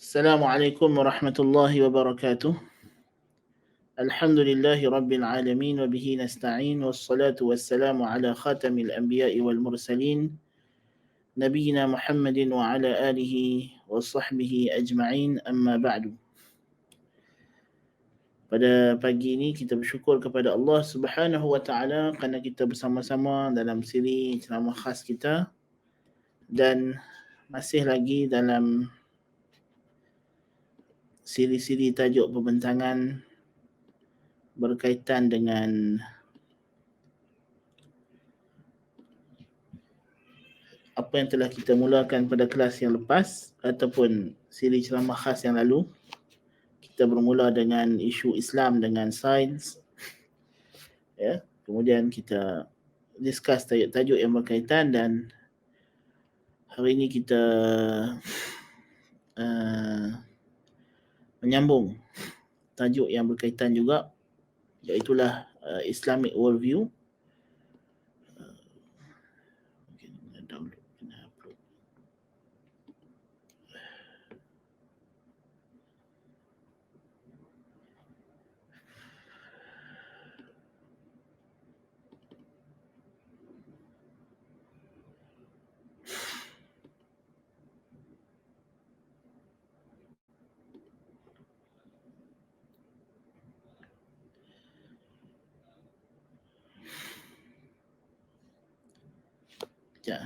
Assalamualaikum warahmatullahi wabarakatuh. Alhamdulillahi rabbil alamin wa bihi nasta'in wassalatu wassalamu ala khatamil anbiya'i wal mursalin nabiyyina Muhammadin wa ala alihi wa sahbihi ajma'in amma ba'du. Pada pagi ini kita bersyukur kepada Allah Subhanahu wa taala kerana kita bersama-sama dalam siri ceramah khas kita dan masih lagi dalam siri-siri tajuk pembentangan berkaitan dengan apa yang telah kita mulakan pada kelas yang lepas ataupun siri ceramah khas yang lalu. Kita bermula dengan isu Islam dengan sains, ya. Kemudian kita discuss tajuk-tajuk yang berkaitan dan hari ini kita menyambung tajuk yang berkaitan juga, iaitulah Islamic worldview. Ya.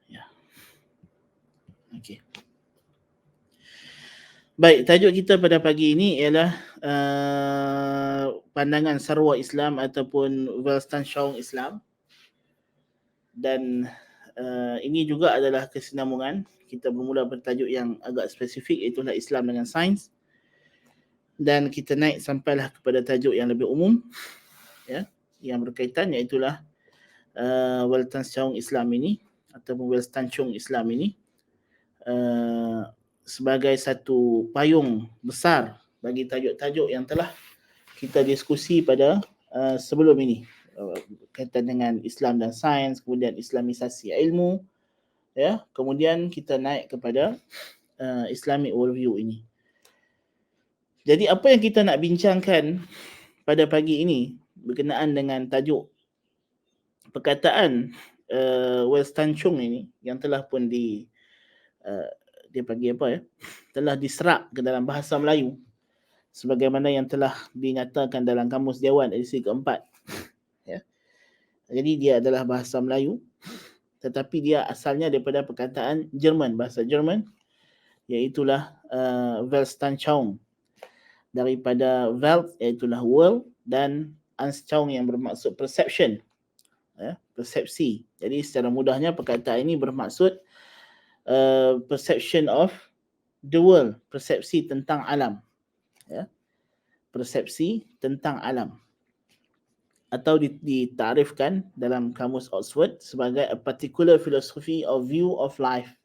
Ya. Okey. Baik, tajuk kita pada pagi ini ialah pandangan sarwa Islam ataupun Weltanschauung Islam. Dan ini juga adalah kesinambungan. Kita bermula bertajuk yang agak spesifik, iaitulah Islam dengan sains, dan kita naik sampailah kepada tajuk yang lebih umum, ya, yang berkaitan, iaitulah Weltanschauung Islam ini ataupun Weltanschauung Islam ini sebagai satu payung besar bagi tajuk-tajuk yang telah kita diskusi pada sebelum ini, berkaitan dengan Islam dan sains, kemudian Islamisasi ilmu, ya, kemudian kita naik kepada Islamic worldview ini. Jadi apa yang kita nak bincangkan pada pagi ini berkenaan dengan tajuk perkataan Weltanschauung ini yang telah pun dia panggil apa, ya, telah diserap ke dalam bahasa Melayu sebagaimana yang telah dinyatakan dalam Kamus Dewan edisi keempat, ya. Jadi dia adalah bahasa Melayu, tetapi dia asalnya daripada perkataan Jerman, bahasa Jerman, iaitulah Weltanschauung, daripada Welt iaitulah world dan Anschauung yang bermaksud perception, ya, persepsi. Jadi secara mudahnya perkataan ini bermaksud perception of the world, persepsi tentang alam, ya, persepsi tentang alam, atau ditarifkan dalam kamus Oxford sebagai a particular philosophy or view of life,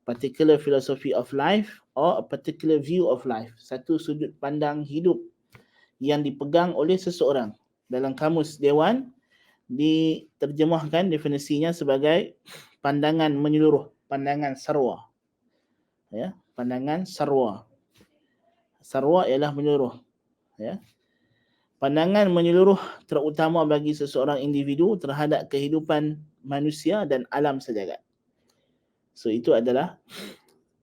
particular philosophy of life or a particular view of life, satu sudut pandang hidup yang dipegang oleh seseorang. Dalam Kamus Dewan diterjemahkan definisinya sebagai pandangan menyeluruh, pandangan sarwa, ya, pandangan sarwa. Sarwa ialah menyeluruh, ya. Pandangan menyeluruh terutama bagi seseorang individu terhadap kehidupan manusia dan alam sejagat. So itu adalah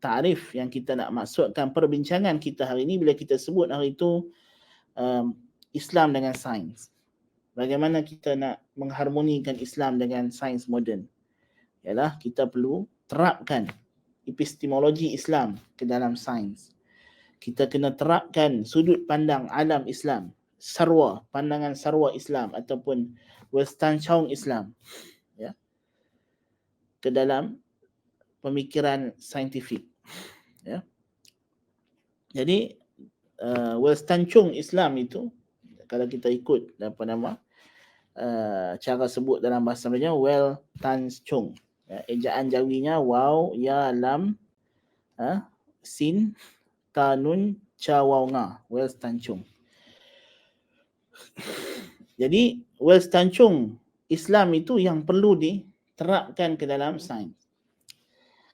tarif yang kita nak maksudkan perbincangan kita hari ini bila kita sebut hari itu Islam dengan sains. Bagaimana kita nak mengharmonikan Islam dengan sains moden? Ialah kita perlu terapkan epistemologi Islam ke dalam sains. Kita kena terapkan sudut pandang alam Islam, sarwa, pandangan sarwa Islam ataupun Weltanschauung Islam, ya, ke dalam pemikiran saintifik, ya. Jadi Weltanschauung Islam itu, kalau kita ikut apa nama cara sebut dalam bahasa Melayu, Weltanschauung, ya, ejaan jawinya waw ya lam sin ta nun ca waw nga, Weltanschauung. Jadi Wells Tanchung, Islam itu yang perlu diterapkan ke dalam sains.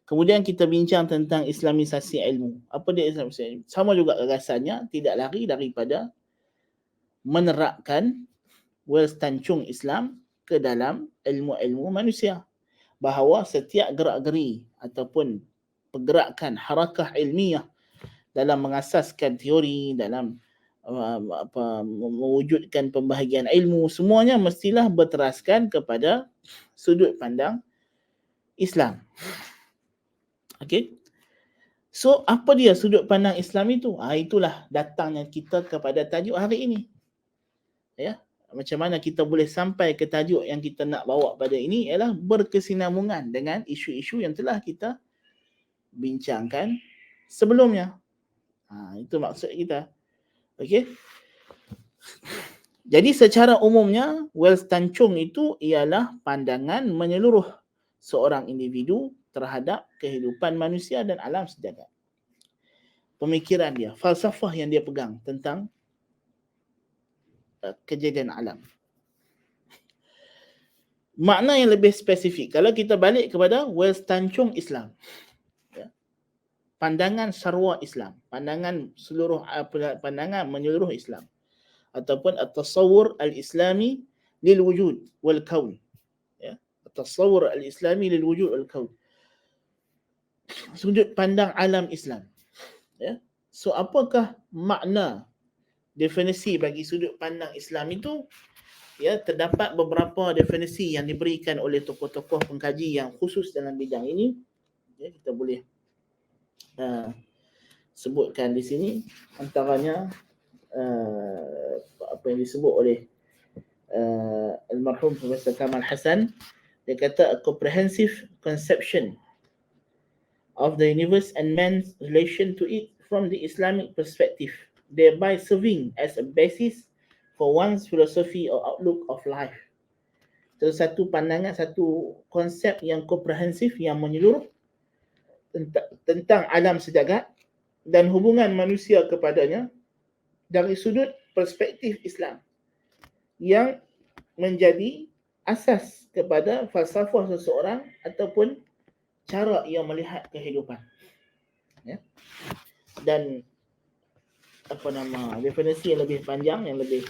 Kemudian kita bincang tentang Islamisasi ilmu. Apa dia Islamisasi ilmu? Sama juga gagasannya, tidak lari daripada menerapkan Wells Tanchung Islam ke dalam ilmu-ilmu manusia. Bahawa setiap gerak-geri ataupun pergerakan harakah ilmiah dalam mengasaskan teori, dalam mewujudkan pembahagian ilmu, semuanya mestilah berteraskan kepada sudut pandang Islam. Okey. So, apa dia sudut pandang Islam itu? Itulah datangnya kita kepada tajuk hari ini. Ya. Macam mana kita boleh sampai ke tajuk yang kita nak bawa pada ini ialah berkesinambungan dengan isu-isu yang telah kita bincangkan sebelumnya. Itu maksud kita. Okey. Jadi secara umumnya Wells Tanchung itu ialah pandangan menyeluruh seorang individu terhadap kehidupan manusia dan alam sejagat. Pemikiran dia, falsafah yang dia pegang tentang kejadian alam. Makna yang lebih spesifik, kalau kita balik kepada Wells Tanchung Islam, ya, pandangan sarwa Islam, pandangan menyeluruh Islam, ataupun at-tasawwur al-islami lil wujud wal kaun, ya, at-tasawwur al-islami lil wujud wal kaun, sudut pandang alam Islam, ya. So apakah makna definisi bagi sudut pandang Islam itu? Ya, terdapat beberapa definisi yang diberikan oleh tokoh-tokoh pengkaji yang khusus dalam bidang ini. Ya, kita boleh sebutkan di sini, antaranya apa yang disebut oleh almarhum Profesor Kamal Hassan. Dia kata a comprehensive conception of the universe and man's relation to it from the Islamic perspective, thereby serving as a basis for one's philosophy or outlook of life. Itu satu pandangan, satu konsep yang komprehensif, yang menyeluruh tentang alam sejagat dan hubungan manusia kepadanya dari sudut perspektif Islam, yang menjadi asas kepada falsafah seseorang ataupun cara ia melihat kehidupan. Ya. Dan definisi yang lebih panjang, yang lebih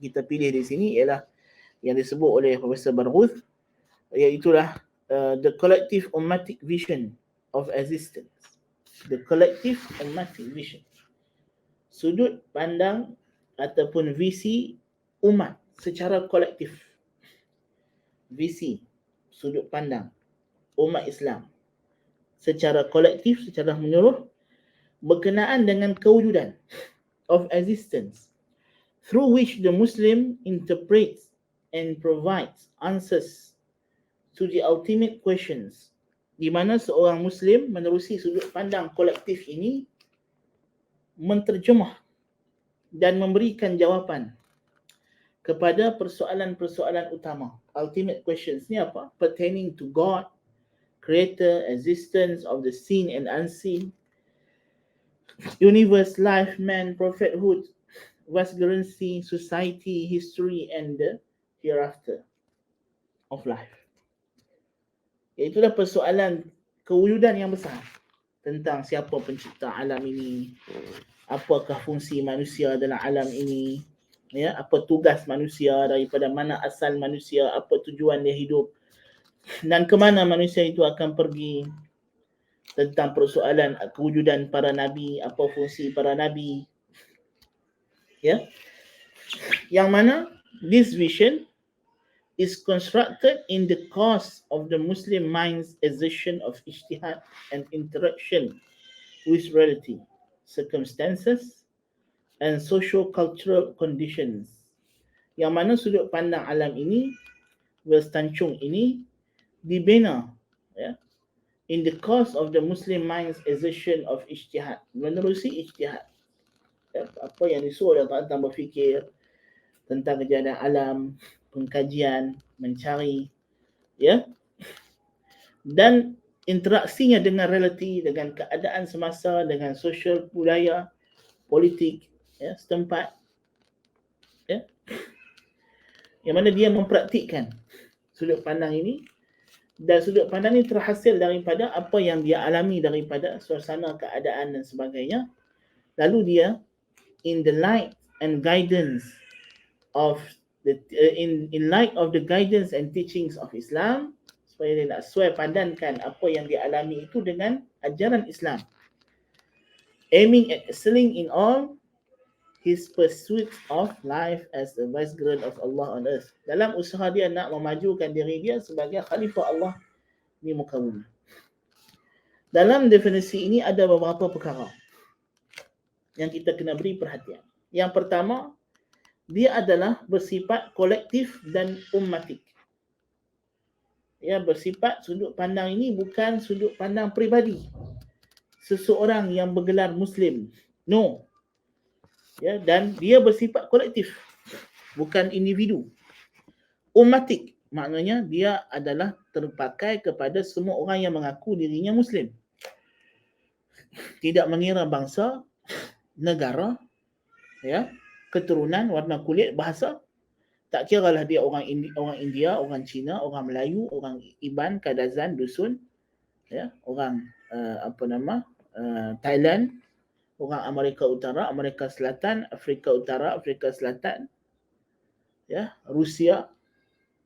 kita pilih di sini ialah yang disebut oleh Profesor Barghuth, iaitulah the collective ummatic vision of existence. The collective ummatic vision, sudut pandang ataupun visi umat secara kolektif. Visi, sudut pandang umat Islam secara kolektif, secara menyeluruh, berkenaan dengan kewujudan of existence, through which the Muslim interprets and provides answers to the ultimate questions, di mana seorang Muslim menerusi sudut pandang kolektif ini menterjemah dan memberikan jawapan kepada persoalan-persoalan utama. Ultimate questions ni apa? Pertaining to God, creator, existence of the seen and unseen, universe, life, man, prophethood, vagrancy, society, history, and the hereafter of life. Itulah persoalan kewujudan yang besar tentang siapa pencipta alam ini, apakah fungsi manusia dalam alam ini, ya, apa tugas manusia, daripada mana asal manusia, apa tujuan dia hidup, dan ke mana manusia itu akan pergi, tentang persoalan kewujudan para nabi, apa fungsi para nabi, ya, yang mana this vision is constructed in the course of the Muslim mind's exertion of ijtihad and interaction with reality, circumstances, and socio-cultural conditions. Yang mana sudut pandang alam ini, Wells Tanchung ini, dibina, ya, in the course of the Muslim mind's exertion of ijtihad, menerusi ijtihad. Ya, apa yang disuruh oleh tentang berfikir tentang kejadian alam, pengkajian, mencari, ya, dan interaksinya dengan realiti, dengan keadaan semasa, dengan sosial budaya, politik, ya, setempat, ya. yang mana dia mempraktikkan sudut pandang ini, dan sudut pandang ini terhasil daripada apa yang dia alami daripada suasana keadaan dan sebagainya. Lalu dia in the light and guidance of in light of the guidance and teachings of Islam, supaya dia nak sesuai padankan apa yang dia alami itu dengan ajaran Islam, aiming at excelling in all his pursuit of life as the vicegerent of Allah on earth, dalam usaha dia nak memajukan diri dia sebagai khalifah Allah di muka bumi. Dalam definisi ini ada beberapa perkara yang kita kena beri perhatian. Yang pertama, dia adalah bersifat kolektif dan ummatik. Ya, bersifat sudut pandang ini bukan sudut pandang peribadi seseorang yang bergelar Muslim. No. Ya, dan dia bersifat kolektif, bukan individu. Ummatik, maknanya dia adalah terpakai kepada semua orang yang mengaku dirinya Muslim. Tidak mengira bangsa, negara, ya, keturunan, warna kulit, bahasa. Tak kiralah dia orang India, orang Cina, orang Melayu, orang Iban, Kadazan, Dusun, ya, orang Thailand, orang Amerika Utara, Amerika Selatan, Afrika Utara, Afrika Selatan, ya, Rusia,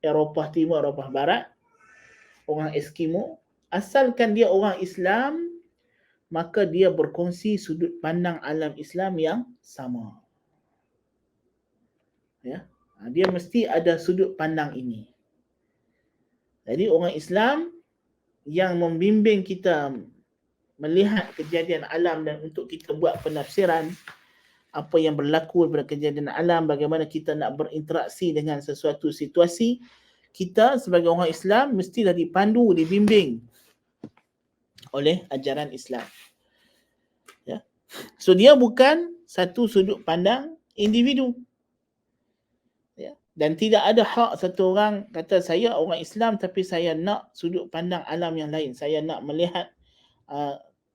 Eropah Timur, Eropah Barat, orang Eskimo, asalkan dia orang Islam, maka dia berkongsi sudut pandang alam Islam yang sama. Ya, dia mesti ada sudut pandang ini. Jadi orang Islam yang membimbing kita melihat kejadian alam dan untuk kita buat penafsiran apa yang berlaku pada kejadian alam, bagaimana kita nak berinteraksi dengan sesuatu situasi, kita sebagai orang Islam mestilah dipandu, dibimbing oleh ajaran Islam. Ya. So dia bukan satu sudut pandang individu. Ya. Dan tidak ada hak satu orang kata saya orang Islam tapi saya nak sudut pandang alam yang lain. Saya nak melihat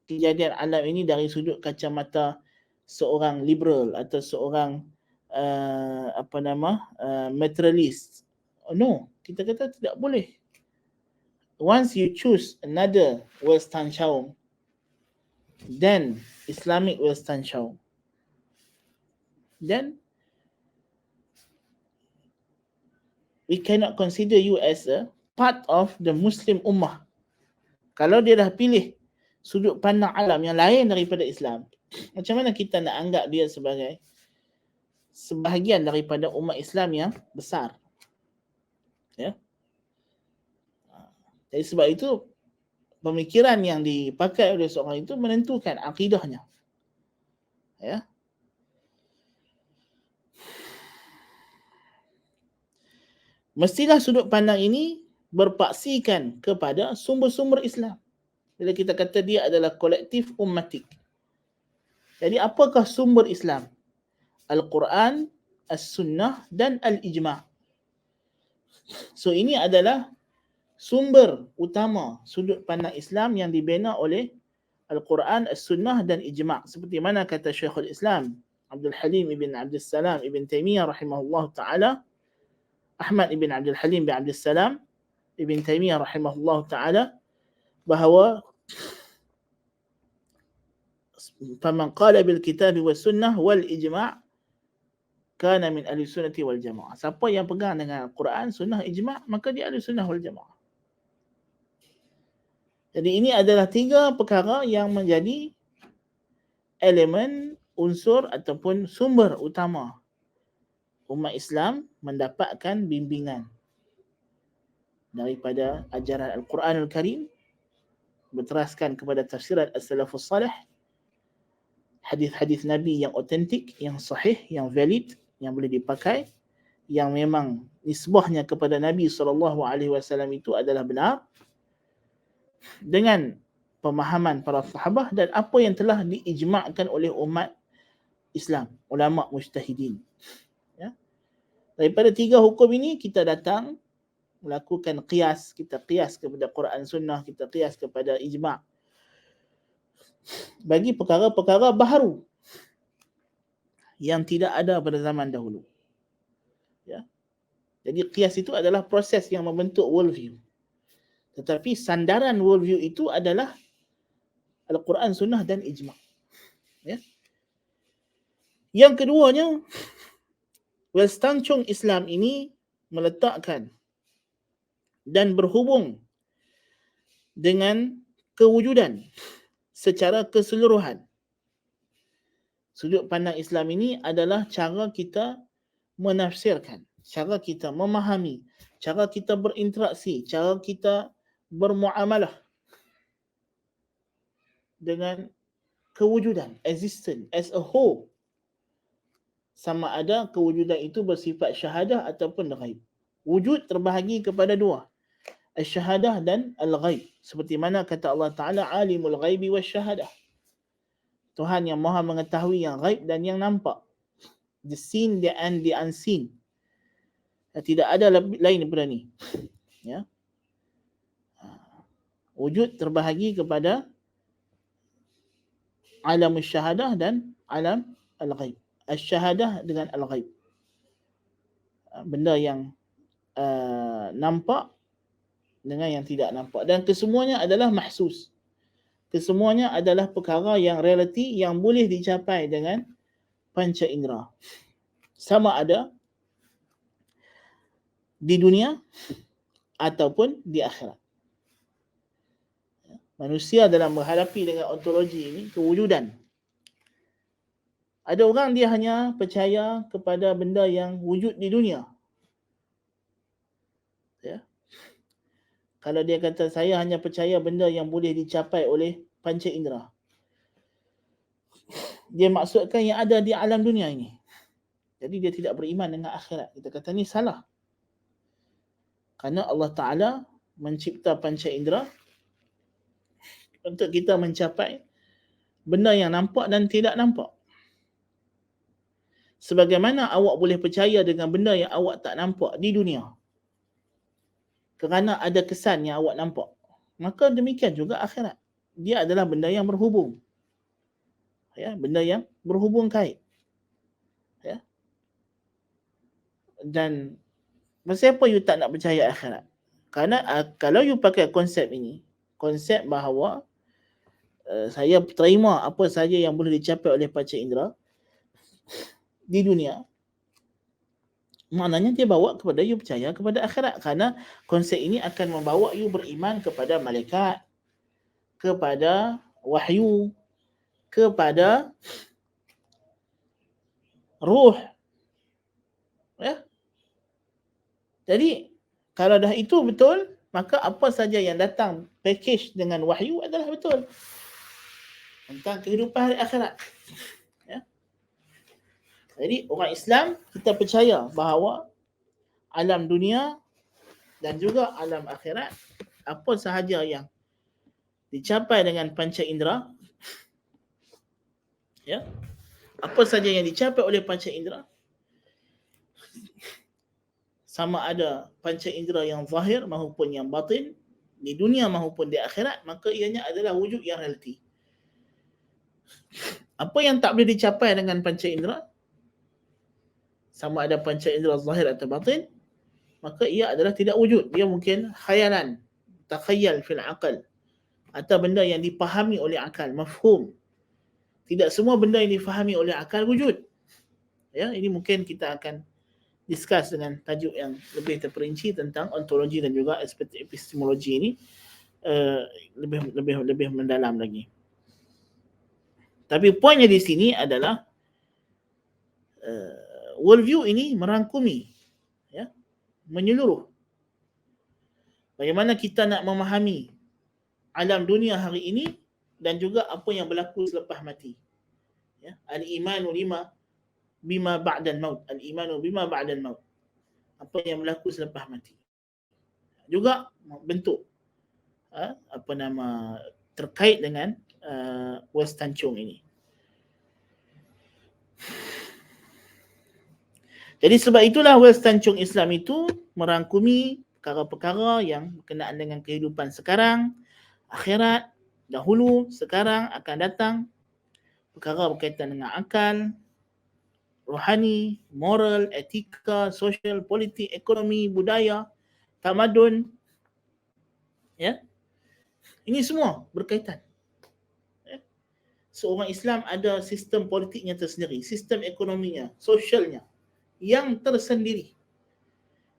kejadian alam ini dari sudut kacamata seorang liberal atau seorang materialist. No, kita kata tidak boleh. Once you choose another Weltanschauung, then Islamic Weltanschauung, then we cannot consider you as a part of the Muslim Ummah. Kalau dia dah pilih sudut pandang alam yang lain daripada Islam, macam mana kita nak anggap dia sebagai sebahagian daripada umat Islam yang besar? Ya. Jadi sebab itu pemikiran yang dipakai oleh seorang itu menentukan akidahnya. Ya. Mestilah sudut pandang ini berpaksikan kepada sumber-sumber Islam. Bila kita kata dia adalah kolektif ummatik. Jadi apakah sumber Islam? Al-Quran, As-Sunnah dan Al-Ijma'. So ini adalah sumber utama sudut pandang Islam yang dibina oleh Al-Quran, As-Sunnah dan Ijma'. Seperti mana kata Syekhul Islam Abdul Halim ibn Abdul Salam ibn Taimiyah rahimahullah ta'ala, Ahmad ibn Abdul Halim bin Abdul Salam ibn Taimiyah rahimahullah ta'ala, bahawa faman qala bil kitab wa sunnah wal ijma' kana min ahli sunnati wal jamaah. Siapa yang pegang dengan Al-Quran, Sunnah, Ijma', maka dia ahli sunnah wal jamaah. Jadi ini adalah tiga perkara yang menjadi elemen, unsur ataupun sumber utama umat Islam mendapatkan bimbingan daripada ajaran Al-Quranul Karim, berteraskan kepada tafsiran As-Salafus Salih, hadis-hadis Nabi yang otentik, yang sahih, yang valid, yang boleh dipakai, yang memang nisbahnya kepada Nabi SAW itu adalah benar, dengan pemahaman para sahabah dan apa yang telah diijma'kan oleh umat Islam, ulama mujtahidin. Ya. Daripada tiga hukum ini kita datang melakukan qiyas, kita qiyas kepada Quran Sunnah, kita qiyas kepada ijma' bagi perkara-perkara baharu yang tidak ada pada zaman dahulu. Ya. Jadi qiyas itu adalah proses yang membentuk worldview. Tetapi sandaran worldview itu adalah Al-Quran, Sunnah dan Ijma'. Ya. Yang keduanya, Westancung Islam ini meletakkan dan berhubung dengan kewujudan secara keseluruhan. Sudut pandang Islam ini adalah cara kita menafsirkan, cara kita memahami, cara kita berinteraksi, cara kita bermuamalah dengan kewujudan, existence as a whole. Sama ada kewujudan itu bersifat syahadah ataupun ghaib. Wujud terbahagi kepada dua, al-syahadah dan al-ghaib. Seperti mana kata Allah Ta'ala, alimul ghaibi wa syahadah. Tuhan yang maha mengetahui yang ghaib dan yang nampak. The seen and the unseen. Tidak ada lain daripada ni. Ya. Wujud terbahagi kepada alam syahadah dan alam al-ghaib. Al-syahadah dengan al-ghaib. Benda yang nampak dengan yang tidak nampak. Dan kesemuanya adalah mahsus. Kesemuanya adalah perkara yang realiti yang boleh dicapai dengan panca indera. Sama ada di dunia ataupun di akhirat. Manusia dalam menghadapi dengan ontologi ini, kewujudan. Ada orang dia hanya percaya kepada benda yang wujud di dunia. Ya. Kalau dia kata saya hanya percaya benda yang boleh dicapai oleh panca indera, dia maksudkan yang ada di alam dunia ini. Jadi dia tidak beriman dengan akhirat. Kita kata ni salah. Kerana Allah Ta'ala mencipta panca indera untuk kita mencapai benda yang nampak dan tidak nampak. Sebagaimana awak boleh percaya dengan benda yang awak tak nampak di dunia, kerana ada kesan yang awak nampak, maka demikian juga akhirat. Dia adalah benda yang berhubung. Ya, benda yang berhubung kait. Ya. Dan kenapa you tak nak percaya akhirat? Kerana kalau you pakai konsep ini, konsep bahawa saya terima apa saja yang boleh dicapai oleh panca indera di dunia, maknanya dia bawa kepada you percaya kepada akhirat. Kerana konsep ini akan membawa you beriman kepada malaikat, kepada wahyu, kepada ruh. Ya. Jadi kalau dah itu betul, maka apa saja yang datang package dengan wahyu adalah betul tentang kehidupan hari akhirat. Ya. Jadi orang Islam, kita percaya bahawa alam dunia dan juga alam akhirat, apa sahaja yang dicapai dengan panca indera, ya, apa saja yang dicapai oleh panca indera, sama ada panca indera yang zahir maupun yang batin, di dunia maupun di akhirat, maka ianya adalah wujud yang realiti. Apa yang tak boleh dicapai dengan panca indera, sama ada panca indera zahir atau batin, maka ia adalah tidak wujud. Dia mungkin khayalan, takhayyal fil aqal, atau benda yang dipahami oleh akal, mafhum. Tidak semua benda yang difahami oleh akal wujud. Ya, ini mungkin kita akan discuss dengan tajuk yang lebih terperinci tentang ontologi dan juga aspek epistemologi ini lebih mendalam lagi. Tapi poinnya di sini adalah worldview ini merangkumi, ya, menyeluruh. Bagaimana kita nak memahami alam dunia hari ini dan juga apa yang berlaku selepas mati. Ya, al-imanu bima ba'dal maut. Al-imanu bima ba'dal maut. Apa yang berlaku selepas mati. Juga bentuk terkait dengan Westancung ini. Jadi sebab itulah Westancung Islam itu merangkumi perkara-perkara yang berkenaan dengan kehidupan sekarang, akhirat, dahulu, sekarang, akan datang, perkara berkaitan dengan akal, rohani, moral, etika, sosial, politik, ekonomi, budaya, tamadun, ya. Ini semua berkaitan. Ya. Seorang Islam ada sistem politiknya tersendiri, sistem ekonominya, sosialnya yang tersendiri.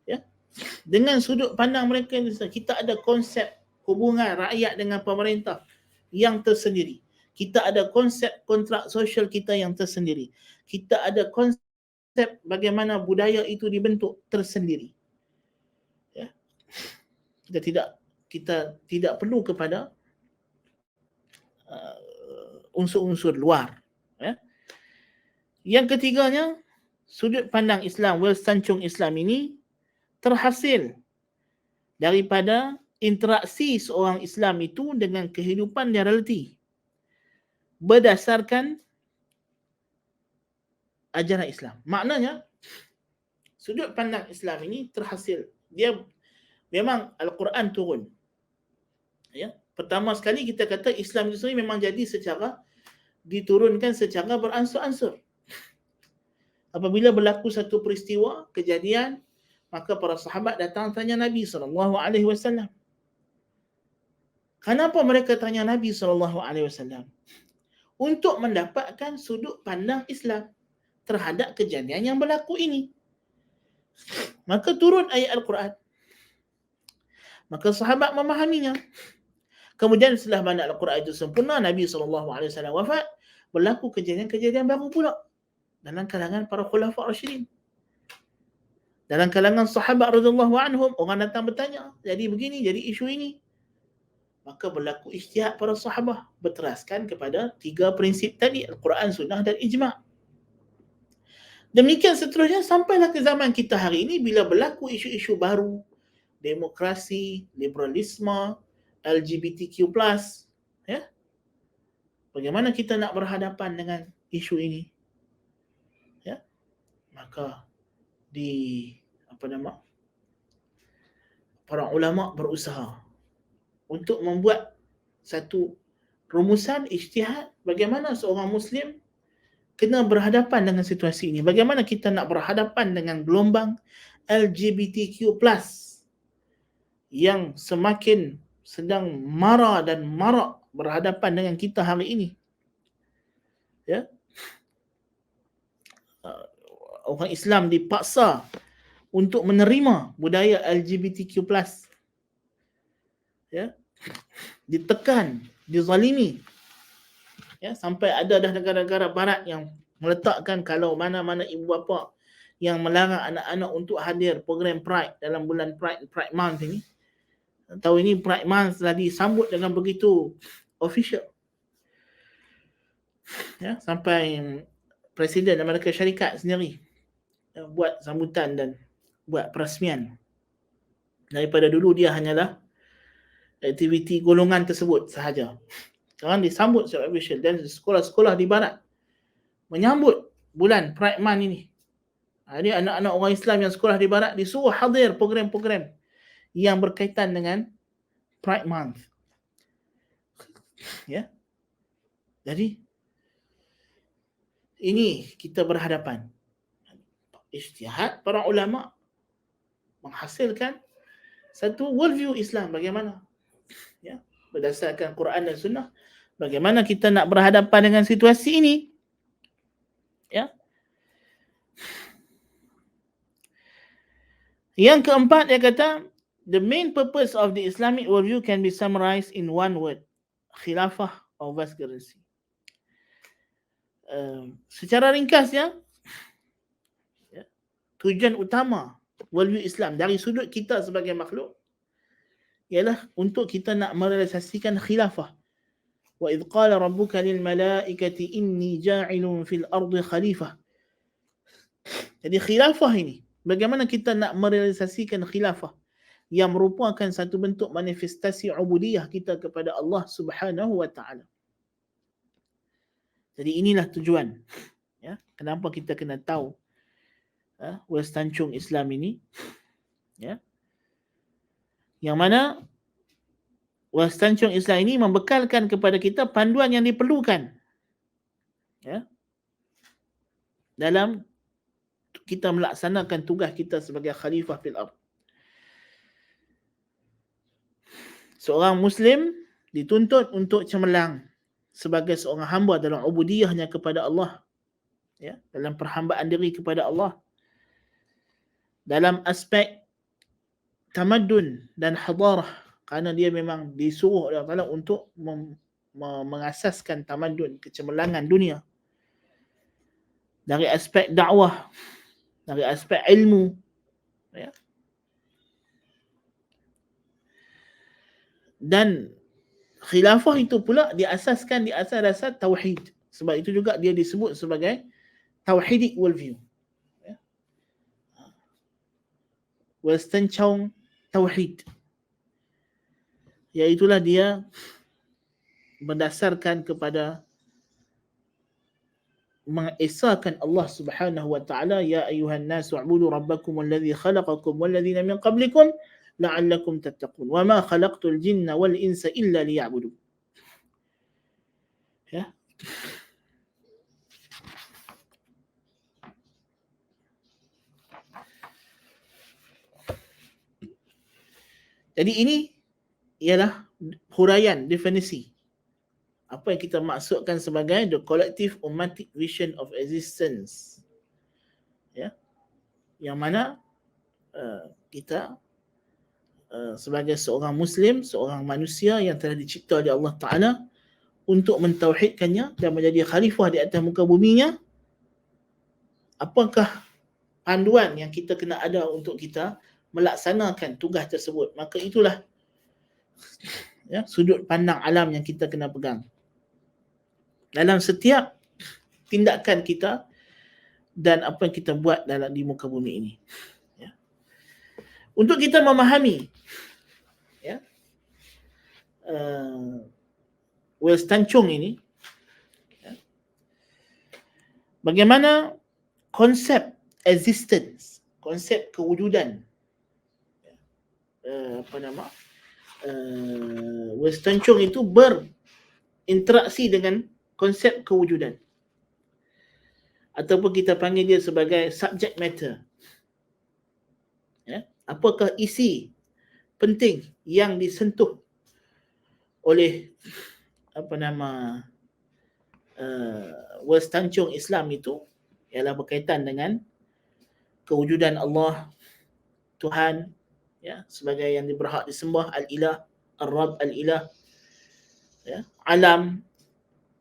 Ya. Dengan sudut pandang mereka, kita ada konsep hubungan rakyat dengan pemerintah yang tersendiri. Kita ada konsep kontrak sosial kita yang tersendiri. Kita ada konsep bagaimana budaya itu dibentuk tersendiri. Ya. Kita tidak perlu kepada unsur-unsur luar. Ya. Yang ketiganya, sudut pandang Islam, Wellstanchung Islam ini terhasil daripada interaksi seorang Islam itu dengan kehidupan realiti berdasarkan ajaran Islam. Maknanya, sudut pandang Islam ini terhasil. Dia memang Al-Quran turun. Ya. Pertama sekali kita kata Islam itu sendiri memang jadi diturunkan secara beransur-ansur. Apabila berlaku satu peristiwa, kejadian, maka para sahabat datang tanya Nabi SAW. Kenapa mereka tanya Nabi SAW? Untuk mendapatkan sudut pandang Islam terhadap kejadian yang berlaku ini. Maka turun ayat Al-Quran. Maka sahabat memahaminya. Kemudian setelah mana Al-Quran itu sempurna, Nabi SAW wafat, berlaku kejadian-kejadian baru pula dalam kalangan para khulafa Rasyidin. Dalam kalangan sahabat radhiyallahu anhum, orang datang bertanya, jadi begini, jadi isu ini. Maka berlaku ijtihad para sahabat berteraskan kepada 3 prinsip tadi, Al-Quran, Sunnah dan Ijma'. Demikian seterusnya sampailah ke zaman kita hari ini bila berlaku isu-isu baru, demokrasi, liberalisme, LGBTQ+, ya. Bagaimana kita nak berhadapan dengan isu ini? Ya. Maka para ulama berusaha untuk membuat satu rumusan ijtihad bagaimana seorang Muslim kena berhadapan dengan situasi ini. Bagaimana kita nak berhadapan dengan gelombang LGBTQ+ yang semakin sedang marah dan marak berhadapan dengan kita hari ini. Ya. Orang Islam dipaksa untuk menerima budaya LGBTQ+. Ya. Ditekan, dizalimi. Ya, sampai ada dah negara-negara barat yang meletakkan kalau mana-mana ibu bapa yang melarang anak-anak untuk hadir program Pride dalam bulan Pride Month ini. Tahun ini Pride Month telah disambut dengan begitu official. Ya, sampai Presiden Amerika Syarikat sendiri buat sambutan dan buat perasmian. Daripada dulu dia hanyalah aktiviti golongan tersebut sahaja. Sekarang disambut secara official dan sekolah-sekolah di barat menyambut bulan Pride Month ini. Jadi anak-anak orang Islam yang sekolah di barat disuruh hadir program-program yang berkaitan dengan Pride Month. Ya. Jadi ini kita berhadapan. Ijtihad para ulama menghasilkan satu worldview Islam bagaimana. Ya, berdasarkan Quran dan Sunnah, bagaimana kita nak berhadapan dengan situasi ini. Ya. Yang keempat dia kata, the main purpose of the Islamic worldview can be summarized in one word, khilafah or vicegerency. Secara ringkasnya, ya, tujuan utama worldview Islam dari sudut kita sebagai makhluk ialah untuk kita nak merealisasikan khilafah. Wa idh qala rabbuka lil malaikati inni ja'ilun fil ardi khalifah. Jadi khilafah ini, bagaimana kita nak merealisasikan khilafah yang merupakan satu bentuk manifestasi ubudiyah kita kepada Allah Subhanahu wa taala. Jadi inilah tujuan. Ya, kenapa kita kena tahu Wellstanchung Islam ini. Ya. Yang mana Wellstanchung Islam ini membekalkan kepada kita panduan yang diperlukan. Ya. Dalam kita melaksanakan tugas kita sebagai khalifah fil ard. Seorang Muslim dituntut untuk cemerlang sebagai seorang hamba dalam ubudiyahnya kepada Allah, ya, dalam perhambaan diri kepada Allah, dalam aspek tamadun dan hadarah, kerana dia memang disuruh oleh Allah Ta'ala untuk mengasaskan tamadun, kecemerlangan dunia. Dari aspek dakwah, dari aspek ilmu, ya. Dan khilafah itu pula diasaskan di atas dasar tauhid. Sebab itu juga dia disebut sebagai tauhidic worldview, ya. Westancong tauhid, iaitulah dia berdasarkan kepada mengesahkan Allah Subhanahu wa taala, ya ayuhan nasu ubudu rabbakum alladhi khalaqakum walladhina min qablikum la'allakum tattaqun wa ma khalaqtul jinna wal insa illa liya'budun. Ya. Jadi ini ialah huraian definisi apa yang kita maksudkan sebagai the collective ummatic vision of existence, ya, yang mana kita sebagai seorang Muslim, seorang manusia yang telah dicipta oleh Allah Ta'ala untuk mentauhidkannya dan menjadi khalifah di atas muka buminya, apakah panduan yang kita kena ada untuk kita melaksanakan tugas tersebut? Maka itulah, ya, sudut pandang alam yang kita kena pegang dalam setiap tindakan kita dan apa yang kita buat dalam di muka bumi ini, ya. Untuk kita memahami, ya, Westancong ini, ya, bagaimana konsep existence, konsep kewujudan, Westancong itu berinteraksi dengan konsep kewujudan, ataupun kita panggil dia sebagai subject matter, ya. Apakah isi penting yang disentuh oleh Westancong Islam itu ialah berkaitan dengan kewujudan Allah, Tuhan, ya, sebagai yang berhak disembah, al-ilah, ar-rab, al-ilah, ya, alam,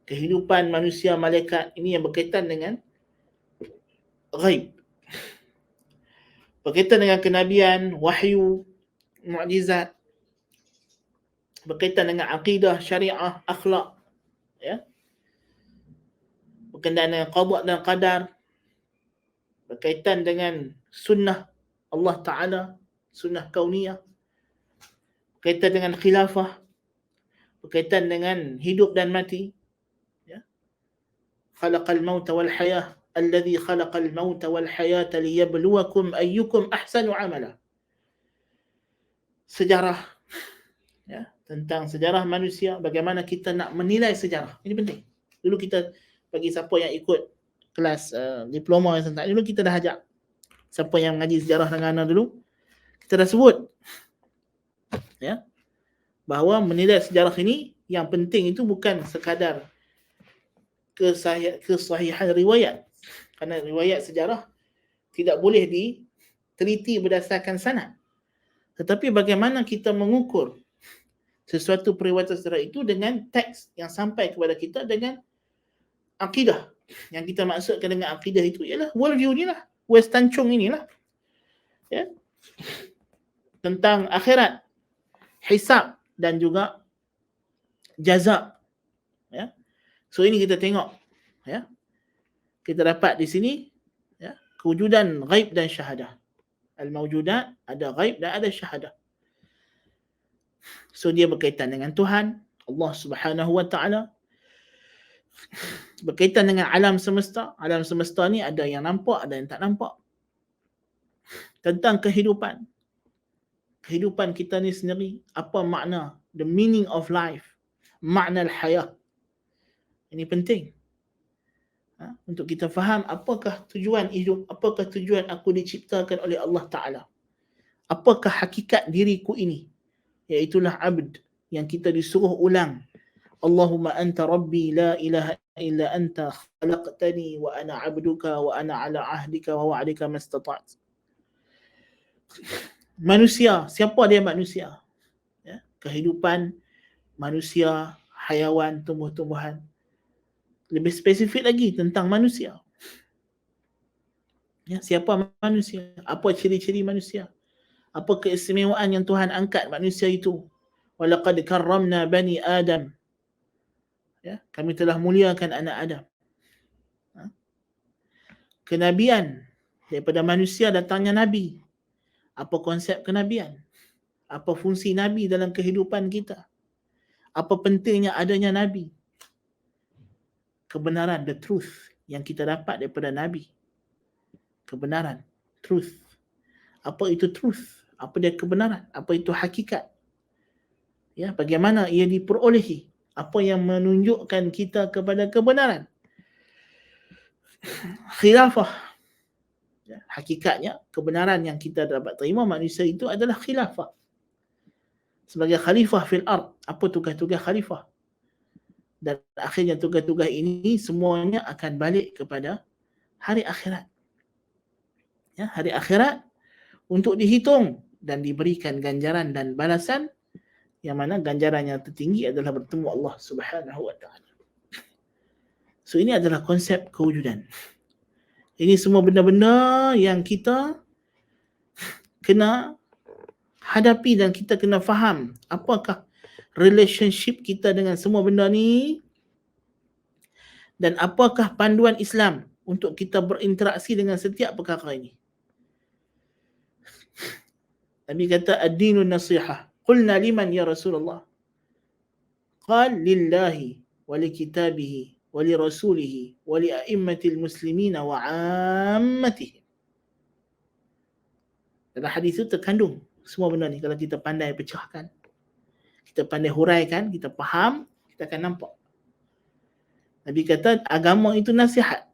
kehidupan manusia, malaikat, ini yang berkaitan dengan ghaib, berkaitan dengan kenabian, wahyu, mukjizat, berkaitan dengan akidah, syariah, akhlak, ya, berkaitan dengan qada dan qadar, berkaitan dengan sunnah Allah Ta'ala, sunnah kauniyah, berkaitan dengan khilafah, berkaitan dengan hidup dan mati, ya. Khalaqal mauta wal hayah alladhi khalaqal mauta wal hayata liyabluwakum ayyukum ahsanu amala. Sejarah, ya, tentang sejarah manusia, bagaimana kita nak menilai sejarah. Ini penting. Dulu kita, bagi siapa yang ikut kelas diploma yang tentang dulu, kita dah ajak siapa yang mengaji sejarah dengan anak dulu, kita dah sebut, ya, bahawa menilai sejarah ini yang penting itu bukan sekadar kesahihan riwayat, kerana riwayat sejarah tidak boleh diteliti berdasarkan sanad, tetapi bagaimana kita mengukur sesuatu periwayatan sejarah itu dengan teks yang sampai kepada kita dengan akidah. Yang kita maksudkan dengan akidah itu ialah worldview ni lah, Westancong inilah, ya, tentang akhirat, hisab dan juga jaza, ya. So ini kita tengok, ya, kita dapat di sini, ya, kewujudan ghaib dan syahadah. Al-mawjudat, ada ghaib dan ada syahadah. So dia berkaitan dengan Tuhan Allah Subhanahu wa taala, berkaitan dengan alam semesta. Alam semesta ni ada yang nampak, ada yang tak nampak. Tentang kehidupan kita ni sendiri, apa makna, the meaning of life, makna al-hayah. Ini penting. Untuk kita faham apakah tujuan hidup, apakah tujuan aku diciptakan oleh Allah Ta'ala. Apakah hakikat diriku ini, iaitulah abd yang kita disuruh ulang. Allahumma anta rabbi la ilaha illa anta khalaqtani wa ana abduka wa ana ala ahdika wa wa'dika mastata'at. Manusia, siapa dia manusia? Ya, kehidupan manusia, hayawan, tumbuh-tumbuhan. Lebih spesifik lagi tentang manusia. Ya, siapa manusia? Apa ciri-ciri manusia? Apa keistimewaan yang Tuhan angkat manusia itu? Walaqad karramna bani Adam. Ya, kami telah muliakan anak Adam. Kenabian, daripada manusia datangnya nabi. Apa konsep kenabian? Apa fungsi nabi dalam kehidupan kita? Apa pentingnya adanya nabi? Kebenaran, the truth yang kita dapat daripada nabi. Kebenaran, truth. Apa itu truth? Apa dia kebenaran? Apa itu hakikat? Ya, bagaimana ia diperolehi? Apa yang menunjukkan kita kepada kebenaran? Khilafah. Ya, hakikatnya kebenaran yang kita dapat terima manusia itu adalah khilafah. Sebagai khalifah fil ard. Apa tugas-tugas khalifah? Dan akhirnya tugas-tugas ini semuanya akan balik kepada hari akhirat. Ya, hari akhirat untuk dihitung dan diberikan ganjaran dan balasan, yang mana ganjaran yang tertinggi adalah bertemu Allah Subhanahu wa taala. So ini adalah konsep kewujudan. Ini semua benda-benda yang kita kena hadapi dan kita kena faham apakah relationship kita dengan semua benda ni, dan apakah panduan Islam untuk kita berinteraksi dengan setiap perkara ini. Nabi kata ad-dinun nasihah. Qulna liman ya Rasulullah? Qal lillahi wa li kitabihi wa li rasulihi wa li a'immatil muslimina wa 'ammatihim. Dalam hadis itu terkandung semua benda ni. Kalau kita pandai pecahkan, kita pandai huraikan, kita faham, kita akan nampak. Nabi kata agama itu nasihat.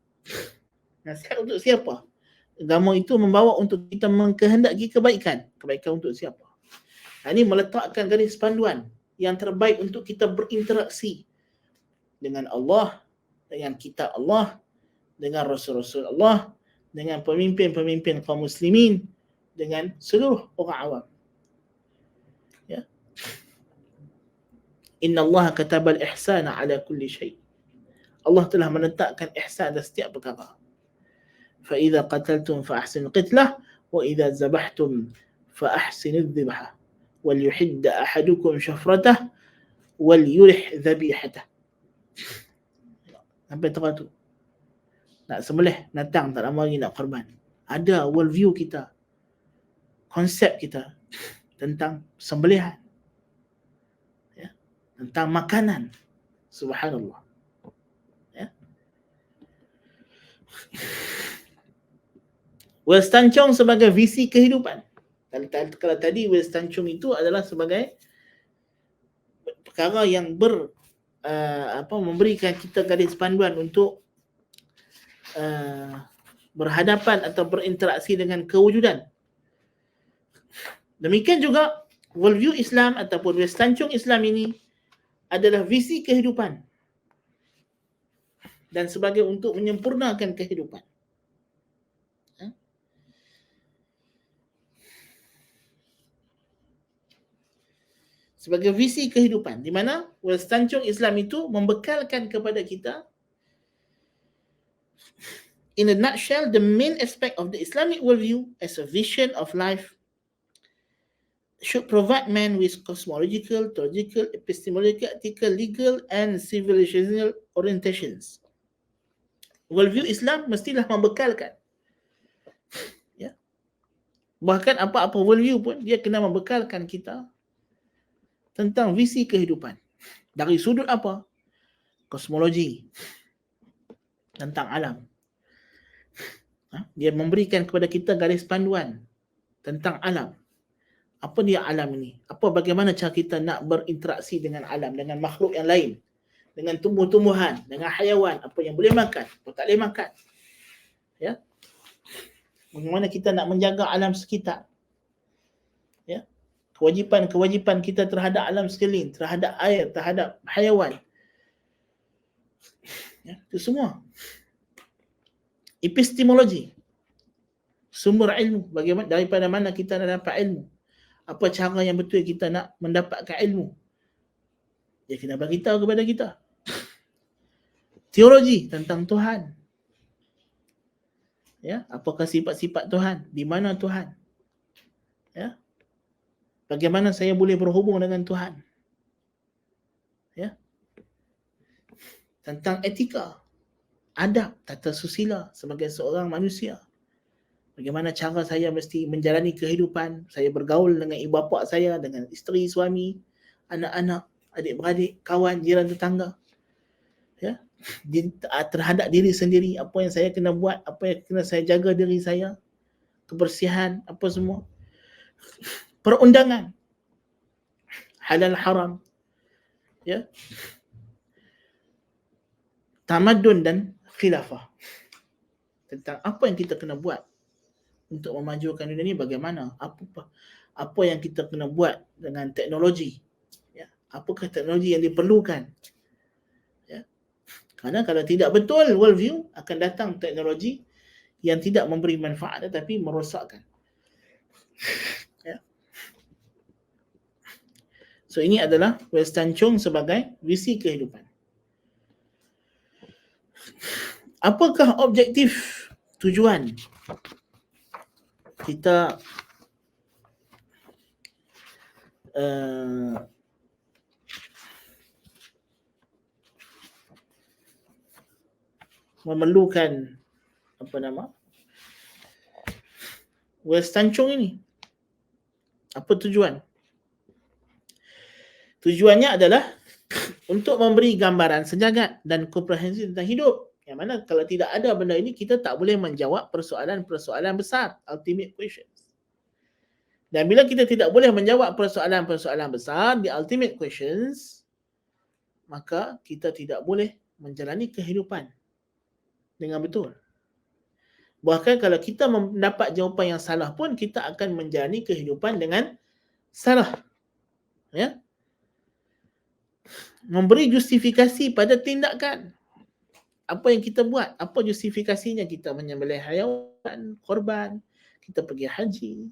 Nasihat untuk siapa? Agama itu membawa untuk kita mengkehendaki kebaikan. Kebaikan untuk siapa? Ini meletakkan garis panduan yang terbaik untuk kita berinteraksi dengan Allah, dengan kitab Allah, dengan Rasul-Rasul Allah, dengan pemimpin-pemimpin kaum muslimin, dengan seluruh orang awam. Ya. Inna Allah katabal ihsana ala kulli syai'. Allah telah menetapkan ihsan dalam setiap perkara. فَإِذَا قَتَلْتُمْ فَأَحْسِنُوا الْقِتْلَةَ وَإِذَا ذَبَحْتُمْ فَأَحْسِنُوا الذِّبْحَةَ وَلْيُحِدَّ أَحَدُكُمْ شَفْرَتَهُ وَلْيُرِحْ ذَبِيحَتَهُ. Sampai terang tu. Nak sembelih, datang tak lama lagi nak korban. Ada worldview kita, konsep kita tentang sembelihan, ya, tentang makanan. Subhanallah. Ya. Winston Chong sebagai visi kehidupan. Kalau tadi Winston Chong itu adalah sebagai perkara yang memberikan kita garis panduan untuk berhadapan atau berinteraksi dengan kewujudan. Demikian juga worldview Islam ataupun Winston Chong Islam ini adalah visi kehidupan dan sebagai untuk menyempurnakan kehidupan. Sebagai visi kehidupan, di mana Winston Chong Islam itu membekalkan kepada kita, in a nutshell, the main aspect of the Islamic worldview as a vision of life should provide man with cosmological, theological, epistemological, ethical, legal and civilizational orientations. Worldview Islam mestilah membekalkan, ya. Bahkan apa-apa worldview pun dia kena membekalkan kita tentang visi kehidupan. Dari sudut apa? Kosmologi, tentang alam. Dia memberikan kepada kita garis panduan tentang alam. Apa dia alam ini? Bagaimana cara kita nak berinteraksi dengan alam, dengan makhluk yang lain, dengan tumbuh-tumbuhan, dengan haiwan, apa yang boleh makan, apa tak boleh makan. Ya. Bagaimana kita nak menjaga alam sekitar. Ya. Kewajipan kita terhadap alam sekeliling, terhadap air, terhadap haiwan. Ya, itu semua. Epistemologi, sumber ilmu, bagaimana, daripada mana kita nak dapat ilmu, apa cara yang betul kita nak mendapatkan ilmu, dia kena bagi tahu kepada kita. Teologi tentang Tuhan, ya, apakah sifat-sifat Tuhan, di mana Tuhan, ya, bagaimana saya boleh berhubung dengan Tuhan, ya, tentang etika, adab, tata susila sebagai seorang manusia. Bagaimana cara saya mesti menjalani kehidupan, saya bergaul dengan ibu bapa saya, dengan isteri, suami, anak-anak, adik-beradik, kawan, jiran, tetangga. Ya, terhadap diri sendiri, apa yang saya kena buat, apa yang kena saya jaga diri saya, kebersihan, apa semua. Perundangan, halal haram, ya, tamadun dan khilafah, tentang apa yang kita kena buat untuk memajukan dunia ini, bagaimana, apa yang kita kena buat dengan teknologi, ya, apakah teknologi yang diperlukan, ya. Karena kalau tidak betul worldview, akan datang teknologi yang tidak memberi manfaat tetapi merosakkan, ya. So ini adalah Weston Chung sebagai visi kehidupan. Apakah objektif, tujuan kita memerlukan Weston Chung ini? Apa tujuan? Tujuannya adalah untuk memberi gambaran sejagat dan komprehensif tentang hidup. Yang mana kalau tidak ada benda ini, kita tak boleh menjawab persoalan-persoalan besar, ultimate questions. Dan bila kita tidak boleh menjawab persoalan-persoalan besar, the ultimate questions, maka kita tidak boleh menjalani kehidupan dengan betul. Bahkan kalau kita mendapat jawapan yang salah pun, kita akan menjalani kehidupan dengan salah. Ya. Memberi justifikasi pada tindakan. Apa yang kita buat, apa justifikasinya, kita menyembelih haiwan, korban, kita pergi haji.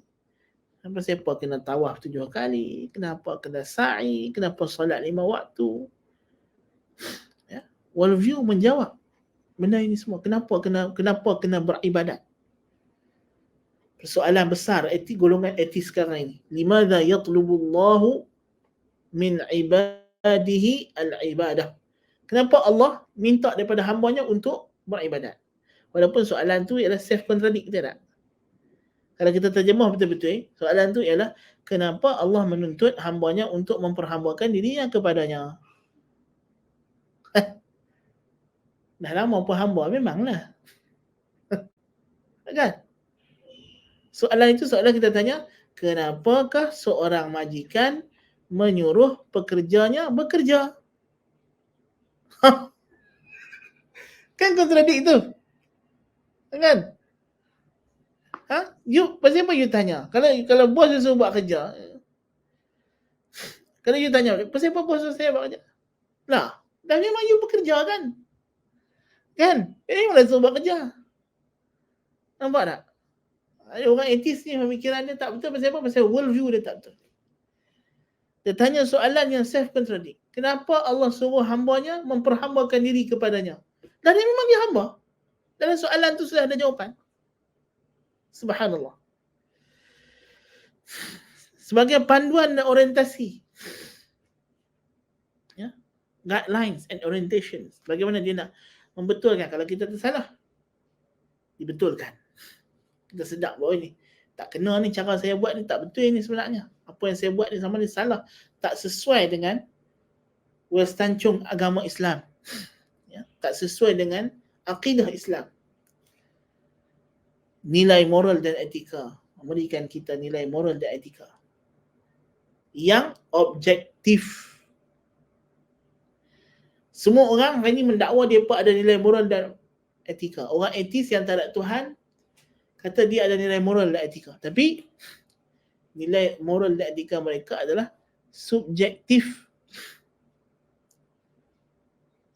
Kenapa siapa kena tawaf 7 kali, kenapa kena sa'i, kenapa solat 5 waktu. Ya. Worldview menjawab benda ini semua. Kenapa kena beribadat? Persoalan besar golongan etis sekarang ini. Limadha yatlubullahu min ibadihi al-ibadah. Kenapa Allah minta daripada hambanya untuk beribadat? Walaupun soalan tu ialah self-contradict, tak? Kalau kita terjemah betul-betul, soalan tu ialah kenapa Allah menuntut hambanya untuk memperhambakan dirinya kepadanya? Dah lama pun hamba, memanglah. Kan? Soalan itu soalan kita tanya, kenapakah seorang majikan menyuruh pekerjanya bekerja? Kan kontradik tu. Kan? Pasal apa you tanya? Kalau bos suruh buat kerja, kalau you tanya, pasal apa bos suruh saya buat kerja? Lah, dah memang you bekerja kan? Kan? Memanglah suruh buat kerja. Nampak tak? Orang etis ni pemikiran dia tak betul. Pasal apa? Pasal worldview dia tak betul. Dia tanya soalan yang self-contradict. Kenapa Allah suruh hambanya memperhambakan diri kepadanya? Dan dia memang dia hamba. Dalam soalan tu sudah ada jawapan. Subhanallah. Sebagai panduan dan orientasi. Ya? Guidelines and orientations. Bagaimana dia nak membetulkan kalau kita tersalah. Dibetulkan. Kita sedap bahawa ini tak kena ni, cara saya buat ni tak betul ni sebenarnya. Apa yang saya buat ni sama ni salah. Tak sesuai dengan Weston Chung agama Islam. Ya? Tak sesuai dengan akidah Islam. Nilai moral dan etika. Memberikan kita nilai moral dan etika yang objektif. Semua orang hari ini mendakwa dia ada nilai moral dan etika. Orang etis yang tak ada Tuhan kata dia ada nilai moral dan etika. Tapi nilai moral dan etika mereka adalah subjektif.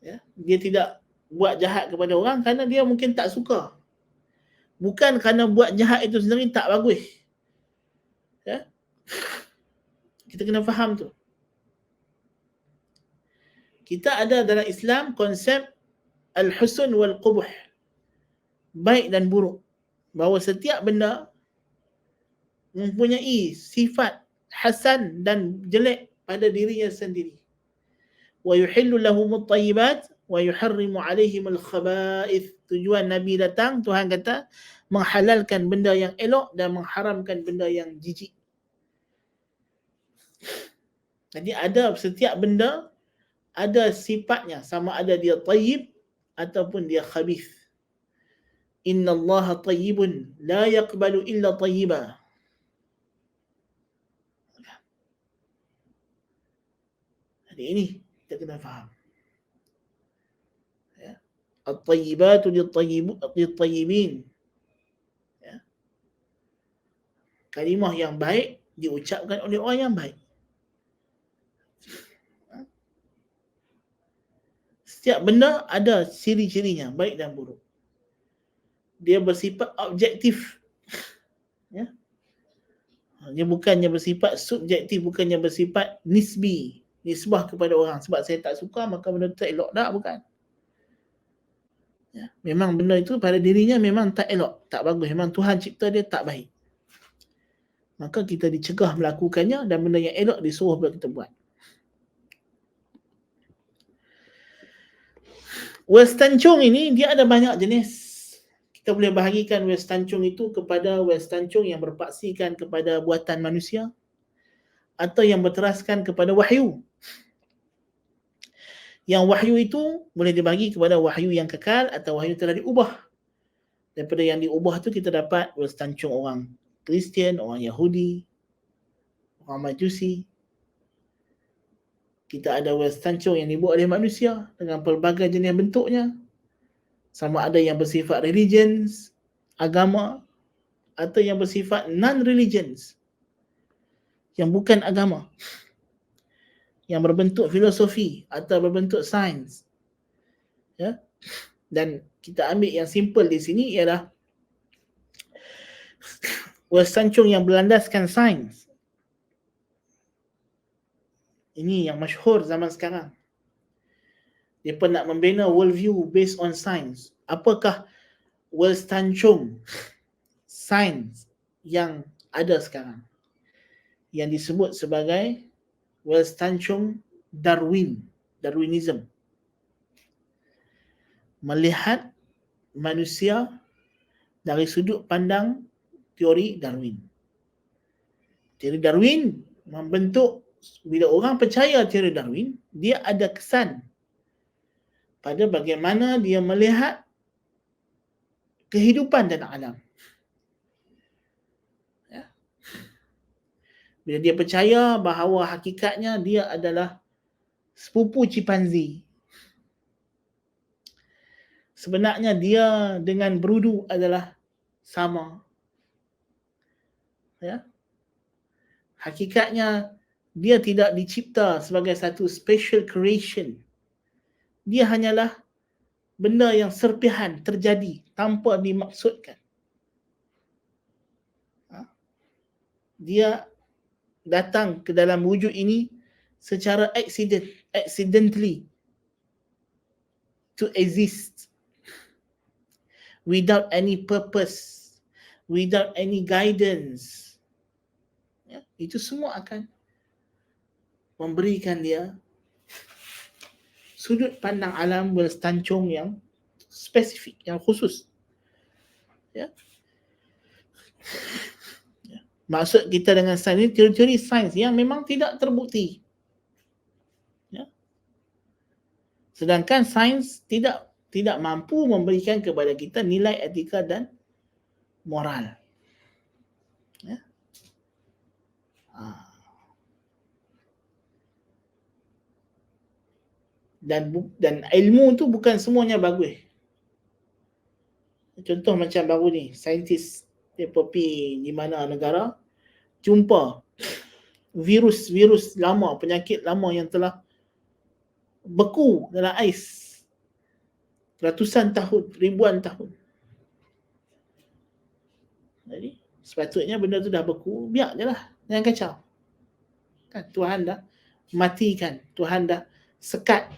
Ya, dia tidak buat jahat kepada orang kerana dia mungkin tak suka. Bukan kerana buat jahat itu sendiri tak bagus. Ya? Kita kena faham tu. Kita ada dalam Islam konsep al-husn wal-qubuh. Baik dan buruk. Bahawa setiap benda mempunyai sifat hasan dan jelek pada dirinya sendiri. وَيُحِلُّ لَهُمُ الطَّيِّبَاتِ وَيُحَرِّمُ عَلَيْهِمُ الْخَبَائِثِ. Tujuan Nabi datang, Tuhan kata menghalalkan benda yang elok dan mengharamkan benda yang jijik. Jadi ada setiap benda ada sifatnya, sama ada dia tayyib ataupun dia khabith. Inna Allah tayyibun la yaqbalu illa tayyiba. Jadi ini kita kena faham. Ya. At-tayyibatu lit-tayyibin. Ya. Kalimah yang baik diucapkan oleh orang yang baik. Setiap benda ada ciri-cirinya, baik dan buruk. Dia bersifat objektif. Ya. Dia bukannya bersifat subjektif, bukannya bersifat nisbi, nisbah kepada orang. Sebab saya tak suka maka benda tu tak elok. Tak, bukan. Ya. Memang benda itu pada dirinya memang tak elok, tak bagus. Memang Tuhan cipta dia tak baik. Maka kita dicegah melakukannya dan benda yang elok disuruh pula kita buat. Western Chung ini dia ada banyak jenis. Kita boleh bahagikan Western Chung itu kepada Western Chung yang berpaksikan kepada buatan manusia atau yang berteraskan kepada wahyu. Yang wahyu itu boleh dibagi kepada wahyu yang kekal atau wahyu telah diubah. Daripada yang diubah tu kita dapat Western Chung orang Kristian, orang Yahudi, orang Majusi. Kita ada Western Chung yang dibuat oleh manusia dengan pelbagai jenis bentuknya. Sama ada yang bersifat religions, agama, atau yang bersifat non-religions, yang bukan agama, yang berbentuk filosofi atau berbentuk sains. Ya? Dan kita ambil yang simple di sini ialah Western Chung yang berlandaskan sains. Ini yang masyhur zaman sekarang. Dia pun nak membina worldview based on science. Apakah Western Chung science yang ada sekarang? Yang disebut sebagai Western Chung Darwinism. Melihat manusia dari sudut pandang teori Darwin. Teori Darwin membentuk, bila orang percaya teori Darwin, dia ada kesan pada bagaimana dia melihat kehidupan dan alam. Ya. Bila dia percaya bahawa hakikatnya dia adalah sepupu chimpanzee. Sebenarnya dia dengan berudu adalah sama. Ya. Hakikatnya dia tidak dicipta sebagai satu special creation. Dia hanyalah benda yang serpihan terjadi tanpa dimaksudkan. Dia datang ke dalam wujud ini secara accidentally to exist without any purpose, without any guidance. Ya, itu semua akan memberikan dia sudut pandang alam Western Chung yang spesifik, yang khusus. Ya. Ya. Maksud kita dengan sains ini teori-teori sains yang memang tidak terbukti. Ya. Sedangkan sains tidak mampu memberikan kepada kita nilai etika dan moral. Ya. dan ilmu tu bukan semuanya bagus. Contoh macam baru ni, saintis mereka pergi di mana negara, jumpa virus lama, penyakit lama yang telah beku dalam ais ratusan tahun, ribuan tahun. Jadi sepatutnya benda tu dah beku, biar je lah, jangan kacau. Kan Tuhan dah matikan, Tuhan dah sekat.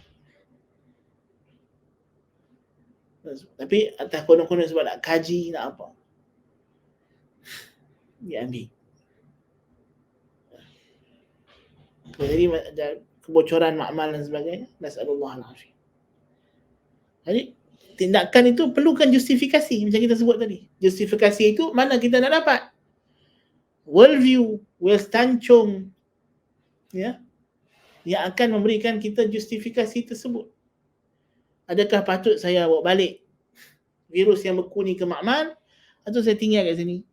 Tapi atas konon-konon sebab nak kaji, nak apa, dia ambil. Jadi kebocoran makmal dan sebagainya, nasallallahu alaihi. Jadi tindakan itu perlukan justifikasi macam kita sebut tadi. Justifikasi itu mana kita nak dapat? World view, world stancung, ya, yang akan memberikan kita justifikasi tersebut. Adakah patut saya bawa balik virus yang beku ni ke makmal atau saya tinggal kat sini?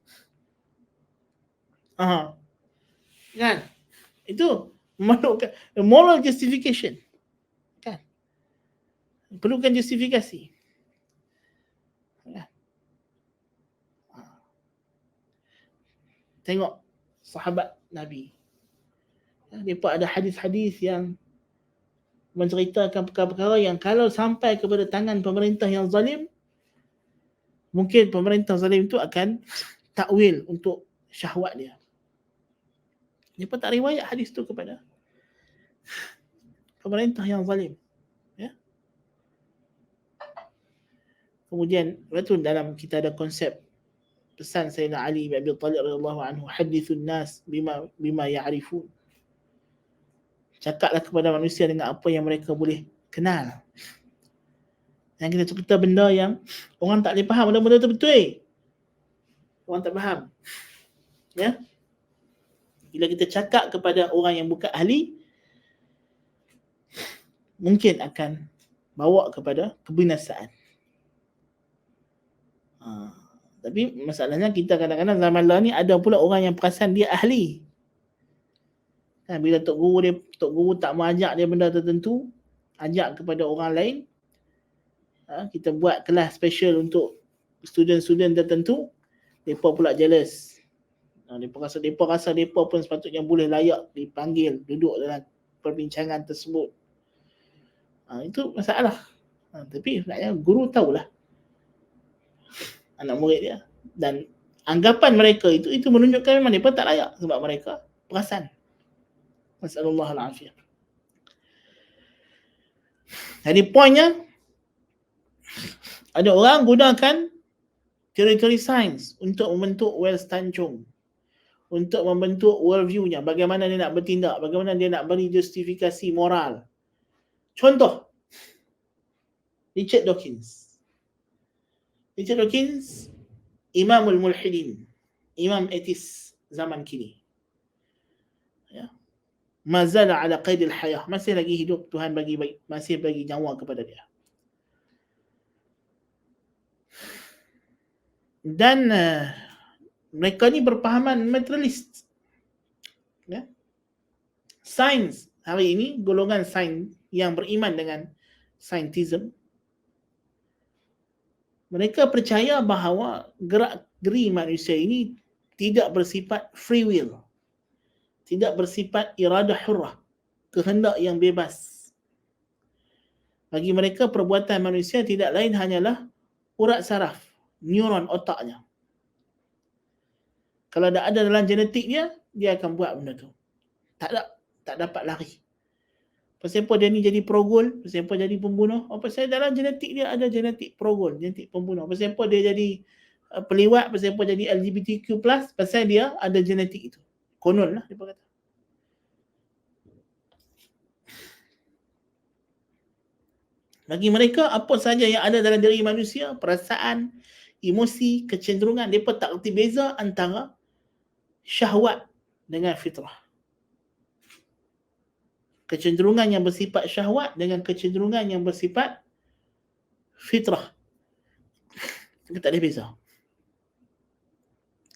Kan? Itu memerlukan moral justification. Kan? Perlukan justifikasi. Kan? Tengok sahabat Nabi. Mereka ada hadis-hadis yang menceritakan perkara-perkara yang kalau sampai kepada tangan pemerintah yang zalim, mungkin pemerintah zalim itu akan takwil untuk syahwat dia. Mereka tak riwayat hadis tu kepada pemerintah yang zalim. Ya? Kemudian betul dalam kita ada konsep pesan Sayyidina Ali bin Abi Thalib radhiyallahu anhu, hadithun nas bima ya'rifun. Cakaplah kepada manusia dengan apa yang mereka boleh kenal. Yang kita cerita benda yang orang tak boleh faham, benda-benda tu betul. Orang tak faham. Ya? Bila kita cakap kepada orang yang bukan ahli, mungkin akan bawa kepada kebinasaan. Tapi masalahnya kita kadang-kadang zaman lah ni ada pula orang yang perasan dia ahli. Kan, bila Tok Guru tak mau ajak dia benda tertentu, ajak kepada orang lain, kita buat kelas special untuk student-student tertentu, mereka pula jealous. Mereka rasa mereka pun sepatutnya boleh layak dipanggil duduk dalam perbincangan tersebut. Itu masalah. Tapi sebenarnya guru tahulah anak murid dia, dan anggapan mereka itu menunjukkan memang mereka tak layak sebab mereka perasan. Nasallallahu alaihi. Jadi poinnya, ada orang gunakan teori-teori sains untuk membentuk world stancung, untuk membentuk world view-nya, bagaimana dia nak bertindak, bagaimana dia nak beri justifikasi moral. Contoh, Richard Dawkins, Imamul Mulhidin, Imam etis zaman kini. Ya. Mazala ala qaidil hayah, masih lagi hidup, Tuhan masih bagi nyawa kepada dia. Dan mereka ni berpahaman materialist. Ya. Sains hari ini, golongan sains yang beriman dengan scientism, mereka percaya bahawa gerak-geri manusia ini tidak bersifat free will, tidak bersifat iradah hurrah, kehendak yang bebas. Bagi mereka, perbuatan manusia tidak lain hanyalah urat saraf, neuron otaknya. Kalau ada dalam genetik dia akan buat benda tu. Tak dapat lari. Pasal apa dia ni jadi progol? Pasal apa jadi pembunuh? Pasal dalam genetik dia ada genetik progol, genetik pembunuh. Pasal apa dia jadi peliwat? Pasal apa jadi LGBTQ+? Pasal dia ada genetik itu. Konon lah dia kata. Bagi mereka, apa saja yang ada dalam diri manusia, perasaan, emosi, kecenderungan, mereka tak kerti beza antara syahwat dengan fitrah. Kecenderungan yang bersifat syahwat dengan kecenderungan yang bersifat fitrah, kita tak ada beza.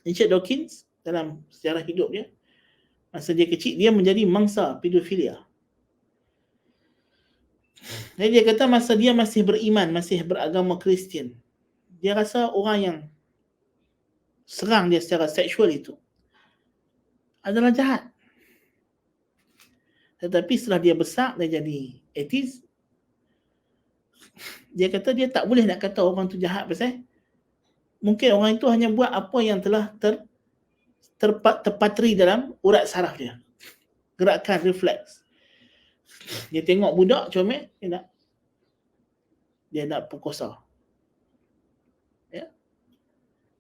Richard Dawkins dalam sejarah hidup dia, masa dia kecil, dia menjadi mangsa pedofilia. Jadi dia kata masa dia masih beriman, masih beragama Kristian, dia rasa orang yang serang dia secara seksual itu adalah jahat. Tetapi setelah dia besar, dia jadi atheist, dia kata dia tak boleh nak kata orang tu jahat pasal mungkin orang itu hanya buat apa yang telah terpatri dalam urat saraf dia. Gerakan refleks. Dia tengok budak comel, dia nak perkosa. Ya.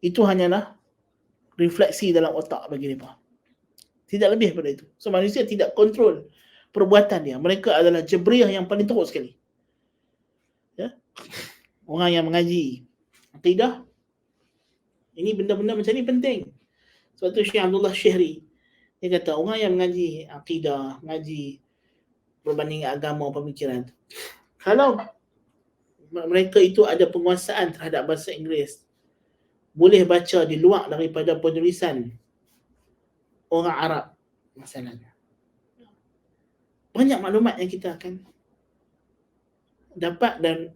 Itu hanyalah refleksi dalam otak bagi mereka. Tidak lebih daripada itu. So manusia tidak kontrol perbuatan dia. Mereka adalah Jabriyah yang paling teruk sekali. Ya. Orang yang mengaji akidah, ini benda-benda macam ni penting. Sebab tu Syekh Abdullah Syihri, dia kata orang yang mengaji akidah, mengaji berbanding agama, pemikiran, kalau mereka itu ada penguasaan terhadap bahasa Inggeris, boleh baca di luar daripada penulisan orang Arab masalahnya, banyak maklumat yang kita akan dapat dan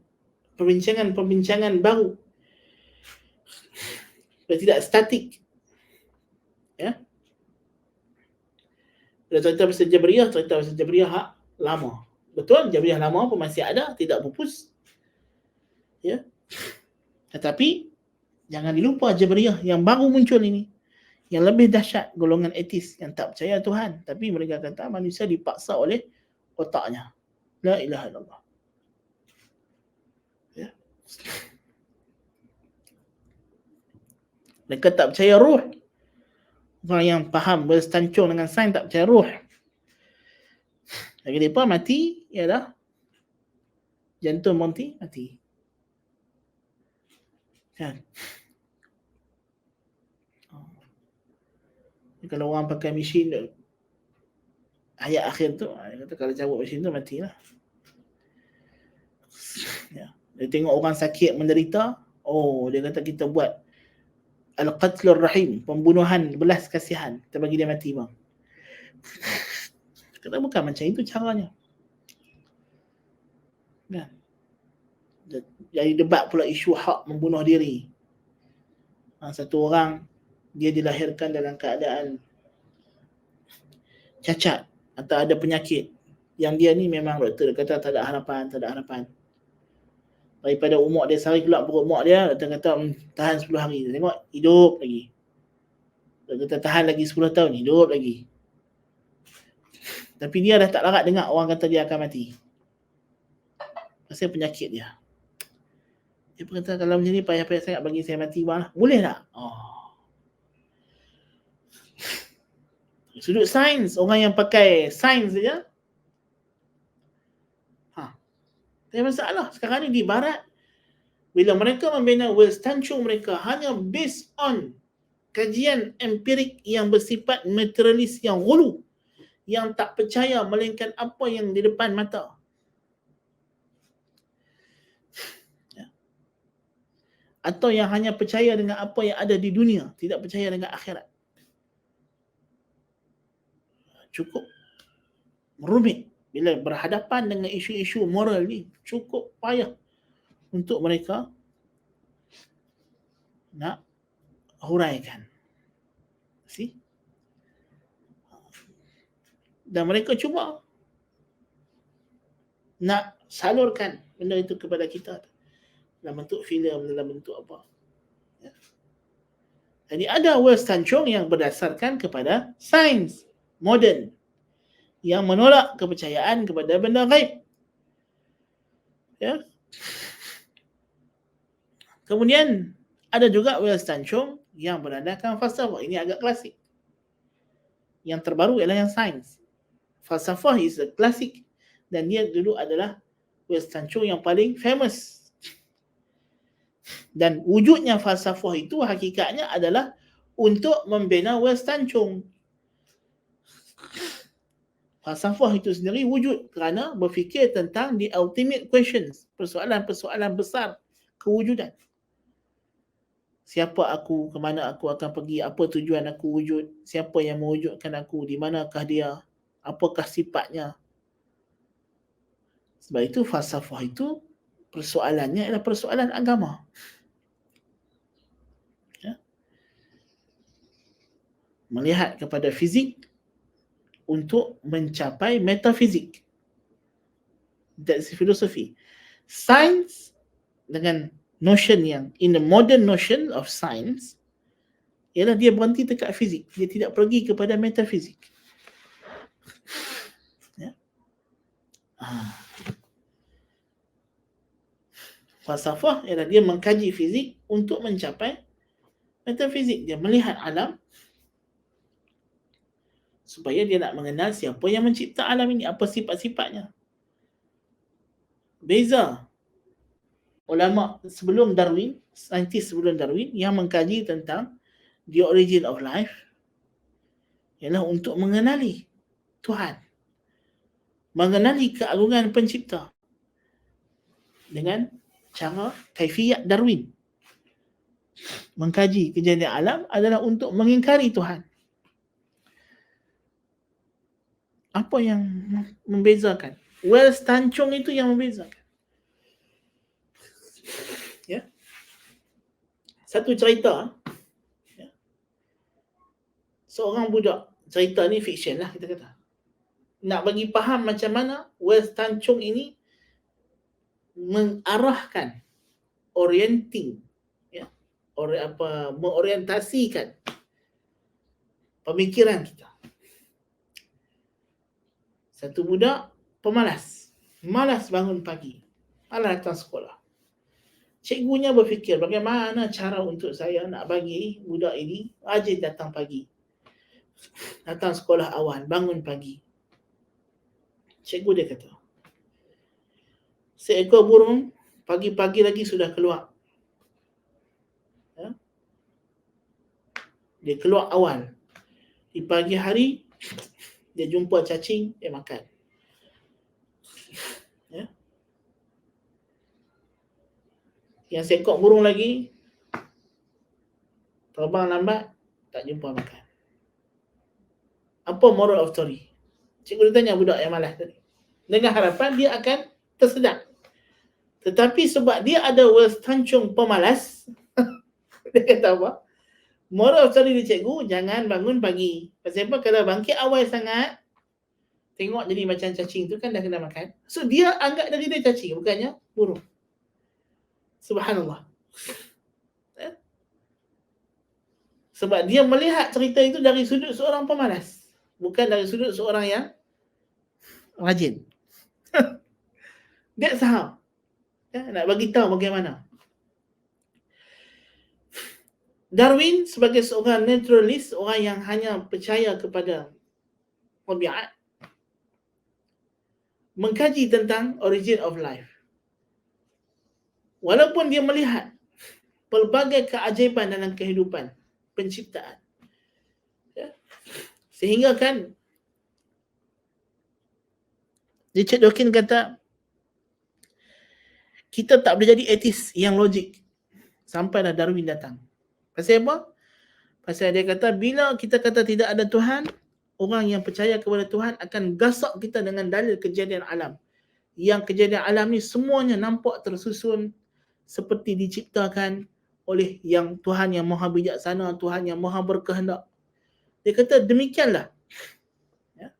perbincangan baru dan tidak statik. Ya. Bila cerita pasal Jabriyah hak lama. Betul, Jabriyah lama pun masih ada, tidak pupus. Ya. Tetapi jangan dilupa Jabriyah yang baru muncul ini, yang lebih dahsyat, golongan etis yang tak percaya Tuhan, tapi mereka kata manusia dipaksa oleh otaknya. La ilaha illallah. Ya. Mereka tak percaya ruh. Orang yang faham berstancung dengan sains tak percaya ruh. Lagi mereka mati ialah jantung mati. Kan? Kalau orang pakai mesin ayat akhir tu, dia kata kalau cabut mesin tu matilah. Ya. Dia tengok orang sakit menderita, dia kata kita buat al-qatlur rahim, pembunuhan belas kasihan, kita bagi dia mati bang. Kata bukan macam itu caranya. Kan? Jadi debat pula isu hak membunuh diri. Satu orang dia dilahirkan dalam keadaan cacat atau ada penyakit yang dia ni memang doktor kata tak ada harapan. Daripada umur dia sehari keluar perut mak dia, doktor kata tahan 10 hari. Dia tengok hidup lagi. Doktor kata tahan lagi 10 tahun, hidup lagi. Tapi dia dah tak larat dengar orang kata dia akan mati. Pasal penyakit dia. Dia kata kalau macam ni payah-payah sangat bagi saya mati bang. Boleh tak? Sudut sains, orang yang pakai sains saja, tak ada masalah. Sekarang ni di barat, bila mereka membina Wells Tanchung mereka hanya based on kajian empirik yang bersifat materialis, yang ghulu, yang tak percaya melainkan apa yang di depan mata. Atau yang hanya percaya dengan apa yang ada di dunia, tidak percaya dengan akhirat. Cukup rumit bila berhadapan dengan isu-isu moral ni, cukup payah untuk mereka nak huraikan. See? Dan mereka cuba nak salurkan benda itu kepada kita dalam bentuk filem, dalam bentuk apa. Ya. Jadi ada Wells Tanchung yang berdasarkan kepada sains moden yang menolak kepercayaan kepada benda gaib. Ya. Kemudian ada juga Wells Tanchung yang berandaskan falsafah. Ini agak klasik. Yang terbaru ialah yang sains. Falsafah is a klasik dan dia dulu adalah Wells Tanchung yang paling famous. Dan wujudnya falsafah itu hakikatnya adalah untuk membina Wells Tanchung. Falsafah itu sendiri wujud kerana berfikir tentang the ultimate questions, persoalan-persoalan besar kewujudan. Siapa aku, ke mana aku akan pergi, apa tujuan aku wujud, siapa yang mewujudkan aku, di manakah dia, apakah sifatnya. Sebab itu falsafah itu persoalannya adalah persoalan agama. Ya. Melihat kepada fizik untuk mencapai metafizik. That's filosofi. Sains dengan notion yang in the modern notion of science ialah dia berhenti dekat fizik, dia tidak pergi kepada metafizik. Ya. Falsafah ialah dia mengkaji fizik untuk mencapai metafizik. Dia melihat alam supaya dia nak mengenal siapa yang mencipta alam ini, apa sifat-sifatnya. Beza ulama sebelum Darwin, saintis sebelum Darwin yang mengkaji tentang the origin of life ialah untuk mengenali Tuhan, mengenali keagungan pencipta dengan cara kaifiyat Darwin. Mengkaji kejadian alam adalah untuk mengingkari Tuhan. Apa yang membezakan? Wells Tanchong itu yang membezakan. Ya. Satu cerita, ya. Seorang budak, cerita ni fiction lah kita kata. Nak bagi faham macam mana Wells Tanchong ini mengarahkan, orienting, ya, mengorientasikan pemikiran kita. Satu budak pemalas, malas bangun pagi, malas datang sekolah. Cikgunya berfikir bagaimana cara untuk saya nak bagi budak ini rajin datang pagi, datang sekolah awal, bangun pagi. Cikgu dia kata, seekor burung pagi-pagi lagi sudah keluar. Ya? Dia keluar awal. Di pagi hari dia jumpa cacing, dia makan. Ya? Yang seekor burung lagi terbang lambat, tak jumpa makan. Apa moral of story? Cikgu dia tanya budak yang malas tadi. Dengan harapan dia akan tersedak. Tetapi sebab dia ada Wells Tanchong pemalas, dia kata apa? Moral of story dia cikgu, jangan bangun pagi. Pasal apa? Kalau bangkit awal sangat, tengok jadi macam cacing tu kan dah kena makan. So dia anggap dari dia cacing, bukannya burung. Subhanallah. Sebab dia melihat cerita itu dari sudut seorang pemalas, bukan dari sudut seorang yang rajin. That's how. Ya, nak bagi tahu bagaimana. Darwin sebagai seorang naturalis, orang yang hanya percaya kepada tabiat, mengkaji tentang origin of life. Walaupun dia melihat pelbagai keajaiban dalam kehidupan penciptaan. Ya. Sehingga kan Richard Dawkins kata, kita tak boleh jadi etis yang logik sampailah Darwin datang. Pasal apa? Pasal dia kata bila kita kata tidak ada Tuhan, orang yang percaya kepada Tuhan akan gasak kita dengan dalil kejadian alam. Yang kejadian alam ni semuanya nampak tersusun seperti diciptakan oleh yang Tuhan yang maha bijaksana, Tuhan yang maha berkehendak. Dia kata demikianlah. Ya.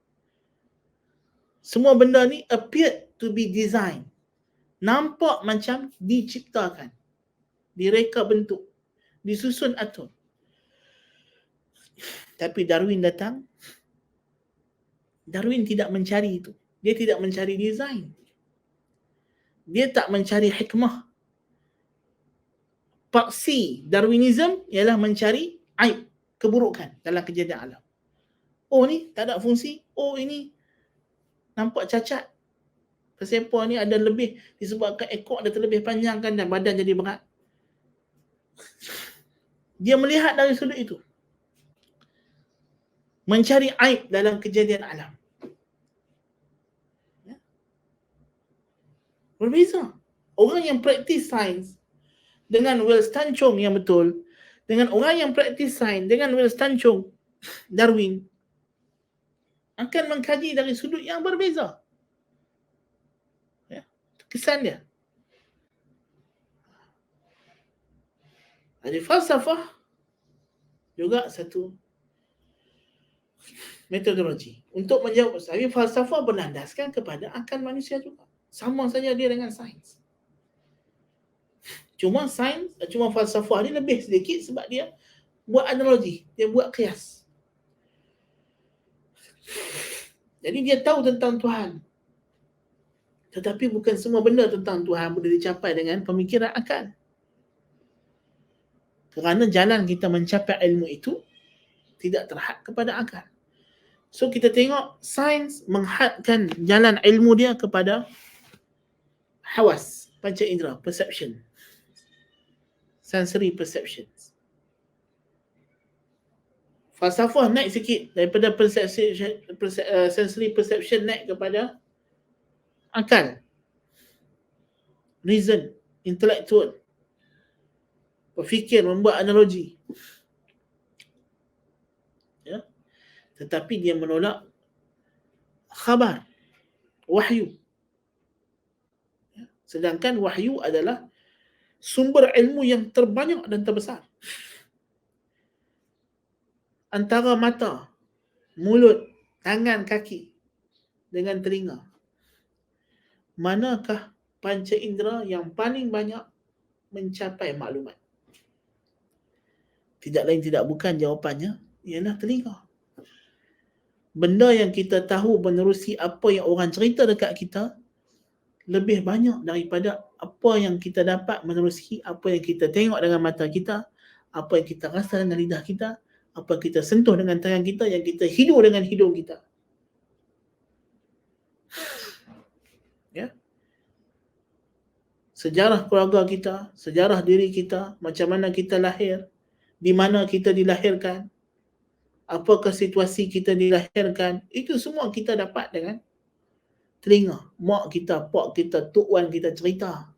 Semua benda ni appeared to be designed. Nampak macam diciptakan, direka bentuk, disusun atur. Tapi Darwin datang, Darwin tidak mencari itu. Dia tidak mencari design. Dia tak mencari hikmah. Paksi Darwinism ialah mencari aib, keburukan dalam kejadian alam. Oh ni tak ada fungsi. Oh ini nampak cacat. Pasal apa ni ada lebih disebabkan ekor dia terlebih panjang kan dan badan jadi berat. Dia melihat dari sudut itu. Mencari aib dalam kejadian alam. Ya. Berbeza. Orang yang praktis sains dengan Wells Tanchong yang betul, dengan orang yang praktis sains dengan Wells Tanchong, Darwin akan mengkaji dari sudut yang berbeza. Ya. kesan dia. Jadi falsafah juga satu metodologi untuk menjawab soalan. Tapi falsafah berlandaskan kepada akal manusia juga. Sama saja dia dengan sains. Cuma falsafah ni lebih sedikit sebab dia buat analogi, dia buat kias. Jadi dia tahu tentang Tuhan. Tetapi bukan semua benda tentang Tuhan boleh dicapai dengan pemikiran akal. Kerana jalan kita mencapai ilmu itu tidak terhad kepada akal. So kita tengok sains menghadkan jalan ilmu dia kepada hawas, panca indera, perception, sensory perceptions. Falsafah naik sikit daripada sensory perception naik kepada akal, reason, intellectual, berfikir, membuat analogi. Ya. Tetapi dia menolak khabar, wahyu. Ya. Sedangkan wahyu adalah sumber ilmu yang terbanyak dan terbesar. Antara mata, mulut, tangan, kaki dengan telinga. Manakah panca indera yang paling banyak mencapai maklumat? Tidak lain tidak bukan jawapannya ialah telinga. Benda yang kita tahu menerusi apa yang orang cerita dekat kita lebih banyak daripada apa yang kita dapat menerusi apa yang kita tengok dengan mata kita, apa yang kita rasa dengan lidah kita, apa yang kita sentuh dengan tangan kita, yang kita hidup dengan hidung kita. Ya. Sejarah keluarga kita, sejarah diri kita, macam mana kita lahir, di mana kita dilahirkan, apakah situasi kita dilahirkan, itu semua kita dapat dengan telinga. Mak kita, pak kita, tok wan kita cerita.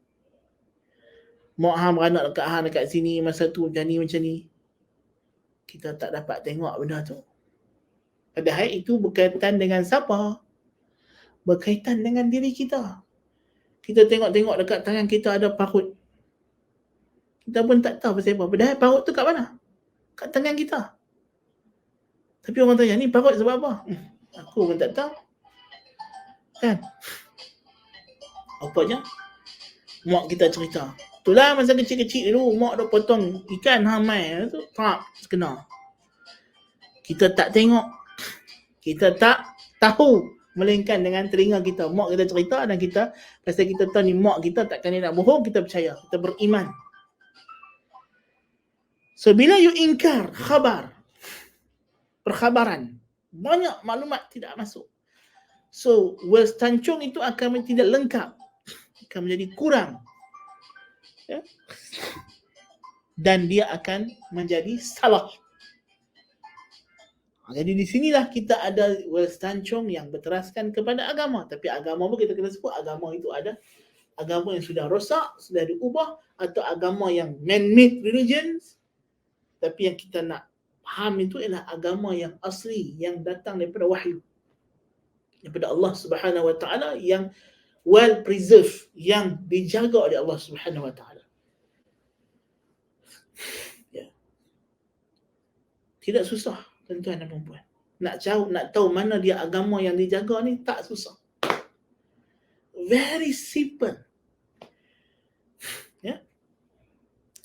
Mak hang beranak dekat hang dekat sini masa tu macam ni. Kita tak dapat tengok benda tu. Padahal itu berkaitan dengan siapa? Berkaitan dengan diri kita. Kita tengok-tengok dekat tangan kita ada parut. Kita pun tak tahu pasal apa. Padahal parut tu kat mana? Kat tangan kita. Tapi orang tanya, ni parut sebab apa? Aku pun tak tahu. Kan? Apanya? Mak kita cerita. Itulah masa kecil-kecil dulu, mak dah potong ikan hamai tu, tak kena. Kita tak tengok. Kita tak tahu. Melainkan dengan telinga kita. Mak kita cerita dan kita, pasal kita tahu ni mak kita takkan dia nak bohong, kita percaya. Kita beriman. So, bila you ingkar khabar, perkhabaran, banyak maklumat tidak masuk. So, wealth tancung itu akan tidak lengkap. Akan menjadi kurang. Ya? Dan dia akan menjadi salah. Jadi di sinilah kita ada wealth tancung yang berteraskan kepada agama. Tapi agama pun kita kena sebut agama itu ada agama yang sudah rosak, sudah diubah, atau agama yang man-made religions. Tapi yang kita nak faham itu ialah agama yang asli, yang datang daripada wahyu, daripada Allah Subhanahu Wa Taala, yang well preserved, yang dijaga oleh Allah Subhanahu Wa Taala. Ya. Tidak susah tuan-tuan dan puan-puan. Nak tahu mana dia agama yang dijaga ni tak susah. Very simple. Ya.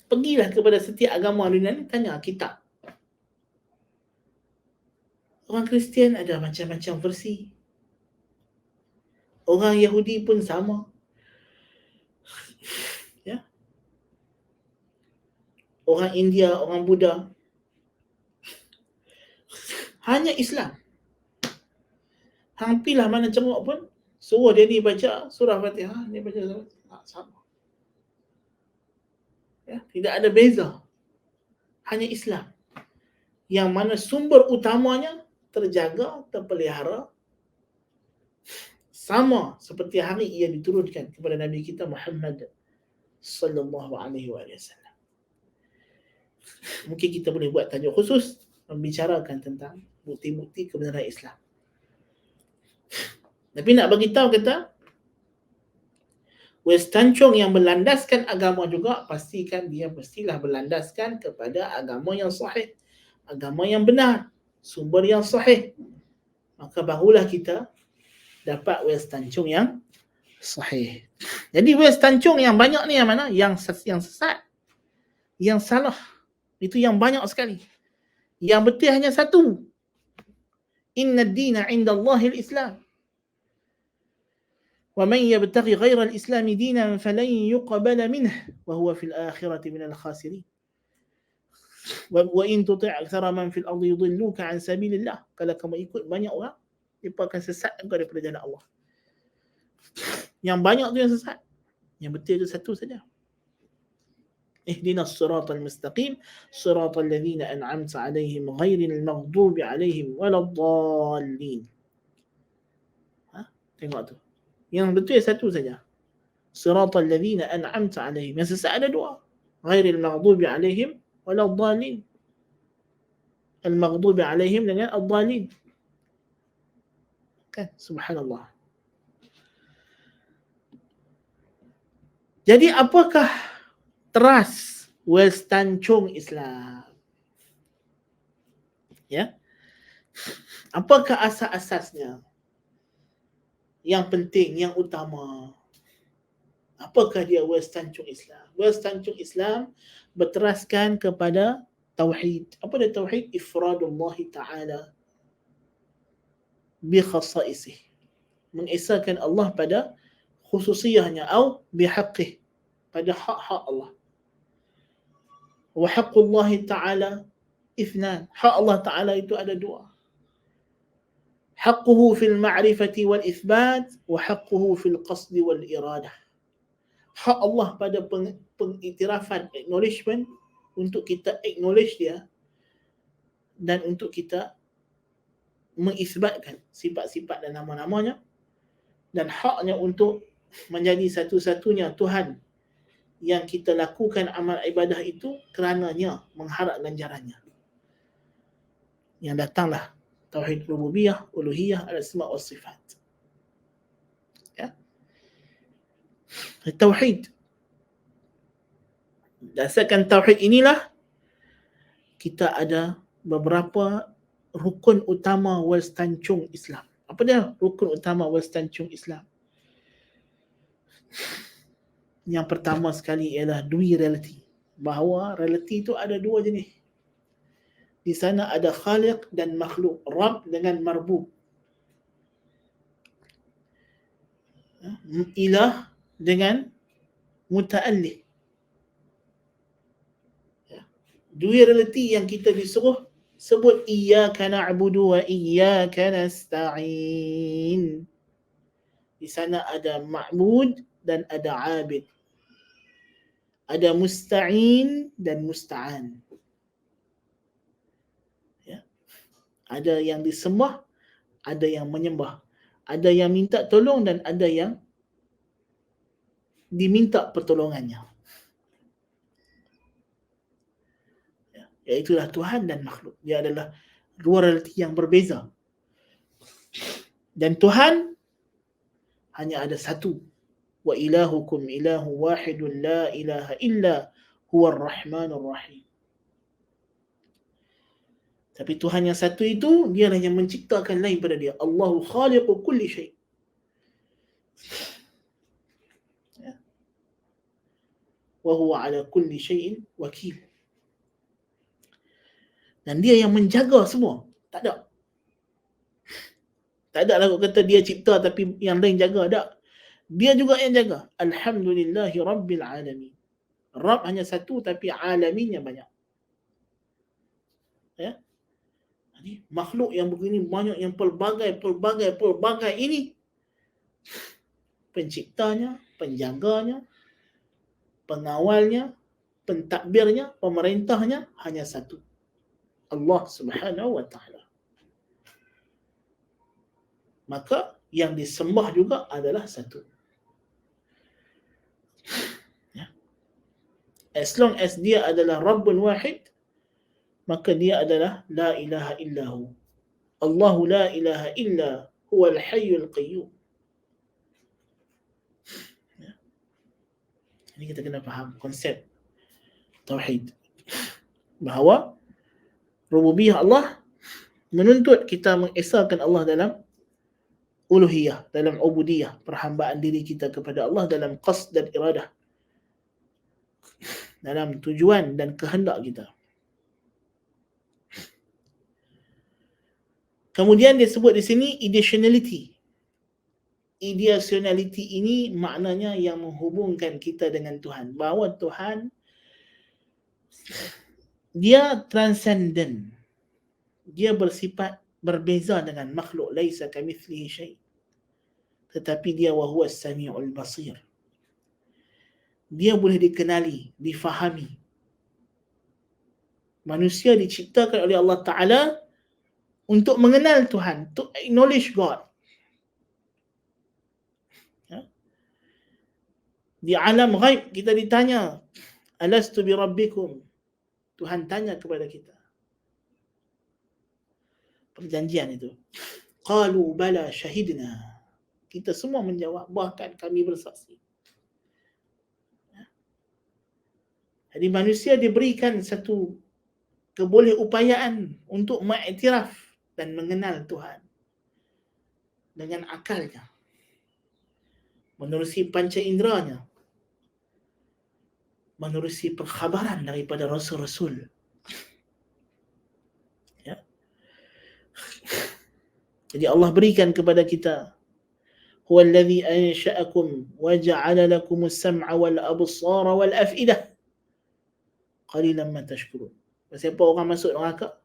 Pergilah kepada setiap agama dunia ni, tanya kitab. Orang Kristian ada macam-macam versi. Orang Yahudi pun sama. Ya. Orang India, orang Buddha. Hanya Islam. Hang pilih mana cengok pun, suruh dia ni baca surah Fatihah, dia baca surah Fatihah. Sama. Ya, tidak ada beza. Hanya Islam. Yang mana sumber utamanya terjaga, terpelihara, sama seperti hari ia diturunkan kepada Nabi kita Muhammad sallallahu alaihi wasallam. Mungkin kita boleh buat tajuk khusus membicarakan tentang bukti-bukti kebenaran Islam. Tapi nak bagi tahu kata Westancung yang berlandaskan agama juga, pastikan dia pastilah berlandaskan kepada agama yang sahih, agama yang benar, sumber yang sahih. Maka barulah kita dapat westancung yang sahih. Jadi westancung yang banyak ni yang mana? Yang sesat, yang salah. Itu yang banyak sekali. Yang betul hanya satu. Inna ad-dina 'inda Allahil Islam. ومن يبتغي غير الإسلام دينا فلن يقبل منه وهو في الآخرة من الخاسرين وإن تطع أكثر من في الأرض يضلوك عن سبيل الله. Kalau kamu ikut banyak orang, mereka akan sesat engkau daripada jalan Allah. Yang banyak tu yang sesat, yang betul itu satu saja. اهدنا الصراط المستقيم صراط الذين أنعمت عليهم غير المغضوب عليهم ولا الضالين. Tengok tu. Yang betul satu saja. Siratal ladzina an'amta 'alaihim. Yang sesat ada dua. Ghairil maghdubi 'alaihim waladdallin. Al-maghdubi 'alaihim dengan ad-dallin. Kan, subhanallah. Jadi apakah teras westancung Islam? Ya. Apakah asas-asasnya? Yang penting, yang utama. Apakah dia westancung Islam? Westancung Islam berteraskan kepada tauhid. Apa dia tauhid? Ifradullah Ta'ala bi khasaisih. Mengesahkan Allah pada khususiyahnya atau bihaqqih, pada hak-hak Allah. Wa haqqullah Ta'ala ithnan. Hak Allah Ta'ala itu ada dua. حقه في المعرفة والإثبات وحقه في القصد والإرادة. Hak Allah pada pengiktirafan, acknowledgement, untuk kita acknowledge dia dan untuk kita mengisbatkan sifat-sifat dan nama-namanya, dan haknya untuk menjadi satu-satunya Tuhan yang kita lakukan amal ibadah itu kerananya, mengharap ganjarannya. Yang datanglah tauhid rububiyah, uluhiyah, al-asma' wa sifat. Ya. Tauhid. Dasarkan tauhid inilah kita ada beberapa rukun utama westancung Islam. Apa dia rukun utama westancung Islam? Yang pertama sekali ialah duality. Bahawa reality itu ada dua jenis. Di sana ada khaliq dan makhluk, Rabb dengan marbub. Ilah dengan muta'allih. Duality yang kita disuruh sebut iyyaka na'budu wa iyyaka nasta'in. Di sana ada ma'bud dan ada 'abid. Ada musta'in dan musta'an. Ada yang disembah, ada yang menyembah. Ada yang minta tolong dan ada yang diminta pertolongannya. Iaitulah Tuhan dan makhluk. Dia adalah dua realiti yang berbeza. Dan Tuhan hanya ada satu. Wa ilahukum ilahu wahidun la ilaha illa huwa ar-rahmanur rahim. Tapi Tuhan yang satu itu, dialah yang menciptakan lain pada dia. Allahu khaliqu kulli syai'. Wa huwa ala kulli syai'in wakil. Dan dia yang menjaga semua. Tak ada. Tak ada lah kata dia cipta tapi yang lain jaga. Tak. Dia juga yang jaga. Alhamdulillahi Rabbil Alamin. Rabb hanya satu tapi alaminnya banyak. Ya. Jadi makhluk yang begini banyak, yang pelbagai ini, penciptanya, penjaganya, pengawalnya, pentadbirnya, pemerintahnya hanya satu. Allah Subhanahu wa ta'ala. Maka yang disembah juga adalah satu. Ya. As long as dia adalah Rabbun Wahid, maka dia adalah la ilaha illahu. Allahu la ilaha illa huwal hayyul qayyum. Ya. Ini kita kena faham konsep tauhid, bahawa rububiyah Allah menuntut kita mengesahkan Allah dalam uluhiyah, dalam ubudiyah, perhambaan diri kita kepada Allah dalam qasd dan iradah, dalam tujuan dan kehendak kita. Kemudian dia sebut di sini ideationality. Ideationality ini maknanya yang menghubungkan kita dengan Tuhan, bahawa Tuhan dia transcendent, dia bersifat berbeza dengan makhluk, laisa kamithlihi syai', tetapi dia wa huwa as-sami'ul basir. Dia boleh dikenali, difahami. Manusia diciptakan oleh Allah Ta'ala untuk mengenal Tuhan, to acknowledge God. Di alam ghaib kita ditanya, alastu bi rabbikum? Tuhan tanya kepada kita. Perjanjian itu. Qalu bala syahidna. Kita semua menjawab, bahkan kami bersaksi. Jadi manusia diberikan satu kebolehupayaan untuk mengiktiraf dan mengenal Tuhan dengan akalnya, menerusi panca inderanya, menerusi pengkhabaran daripada rasul-rasul. Ya. Jadi Allah berikan kepada kita, huwallazi ansha'akum wa ja'ala lakumus sam'a wal absara wal af'idah qalilan ma tashkurun. Siapa orang masuk neraka?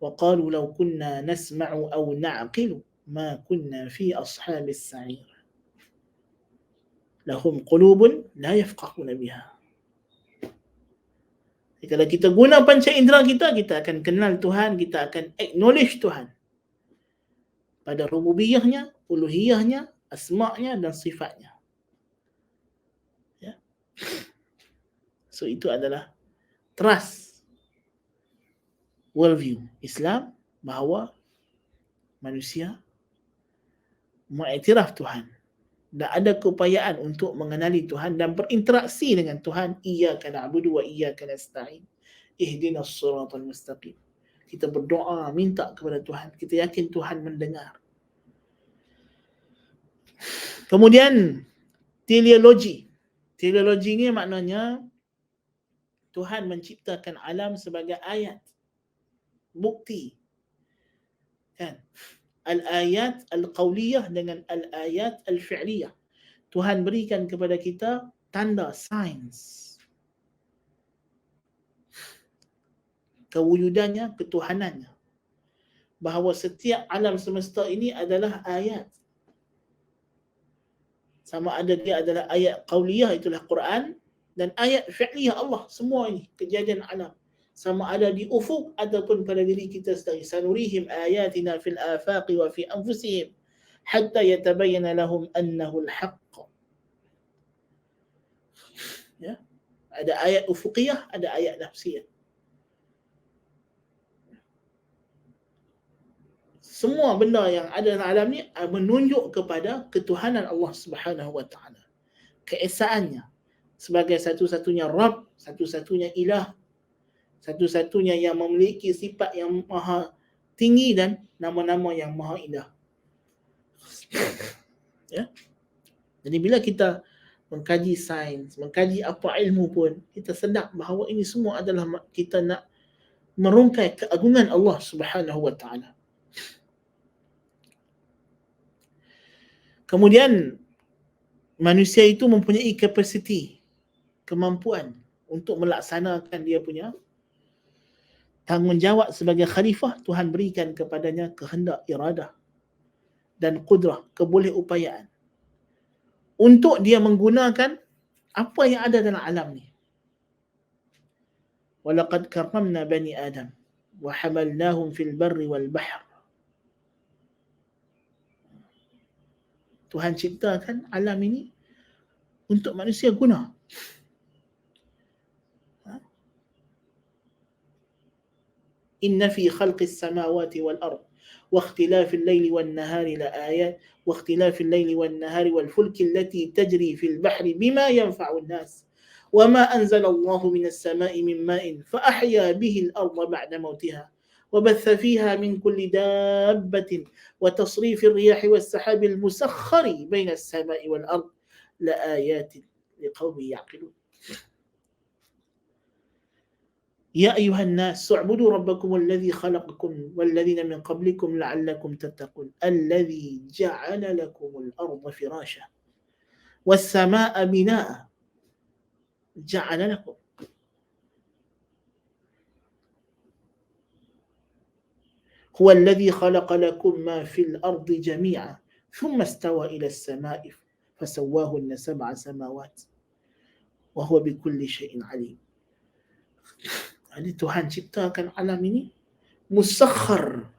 Wa qalu law kunna nasma'u aw na'qilu ma kunna fi ashabis sa'ir. Lahum qulubun la yafqahuna biha. Kalau kita guna panca indera kita, kita akan kenal Tuhan, kita akan acknowledge Tuhan pada rububiyahnya, uluhiyahnya, asma'nya dan sifatnya. Ya. So itu adalah trust worldview Islam, bahawa manusia mengiktiraf Tuhan dan ada keupayaan untuk mengenali Tuhan dan berinteraksi dengan Tuhan. Iyyaka na'budu wa iyyaka nasta'in. Ihdinas siratal mustaqim. Kita berdoa, minta kepada Tuhan. Kita yakin Tuhan mendengar. Kemudian teleologi. Teleologi ini maknanya Tuhan menciptakan alam sebagai ayat, bukti. Kan? Al-ayat al-qawliyah dengan al-ayat al-fi'liyah. Tuhan berikan kepada kita tanda, signs kewujudannya, ketuhanannya. Bahawa setiap alam semesta ini adalah ayat. Sama ada dia adalah ayat qawliyah, itulah Quran, dan ayat fi'liyah Allah. Semua ini kejadian alam. Sama ada di ufuk ataupun pada diri kita sendiri. Sanurihim ayatina fil afaqi wa fi anfusihim hatta yatabayyana lahum annahu al-haqq. Ya. Ada ayat ufuqiyah, ada ayat nafsiyah. Semua benda yang ada dalam alam ni menunjuk kepada ketuhanan Allah Subhanahu wa taala. Keesaannya sebagai satu-satunya Rabb, satu-satunya ilah, satu-satunya yang memiliki sifat yang maha tinggi dan nama-nama yang maha indah. Ya. Jadi bila kita mengkaji sains, mengkaji apa ilmu pun, kita sedar bahawa ini semua adalah kita nak merungkai keagungan Allah Subhanahu wa taala. Kemudian manusia itu mempunyai kapasiti, kemampuan untuk melaksanakan dia punya tanggungjawab sebagai khalifah. Tuhan berikan kepadanya kehendak, iradah dan qudrah, kebolehupayaan untuk dia menggunakan apa yang ada dalam alam ni. Walaqad karramna bani Adam wa hamalnahum fil barri wal bahr. Tuhan ciptakan alam ini untuk manusia guna. Inna fi khalqis samawati wal ard واختلاف الليل والنهار لآيات واختلاف الليل والنهار والفلك التي تجري في البحر بما ينفع الناس وما أنزل الله من السماء من ماء فأحيا به الأرض بعد موتها وبث فيها من كل دابة وتصريف الرياح والسحاب المسخر بين السماء والأرض لآيات لقوم يعقلون. يا أيها الناس اعبدوا ربكم الذي خلقكم والذين من قبلكم لعلكم تتقون الذي جعل لكم الأرض فراشا والسماء بناء جعل لكم هو الذي خلق لكم ما في الأرض جميعا ثم استوى إلى السماء فسواهن 7 سماوات وهو بكل شيء عليم. Jadi Tuhan ciptakan alam ini musakhar,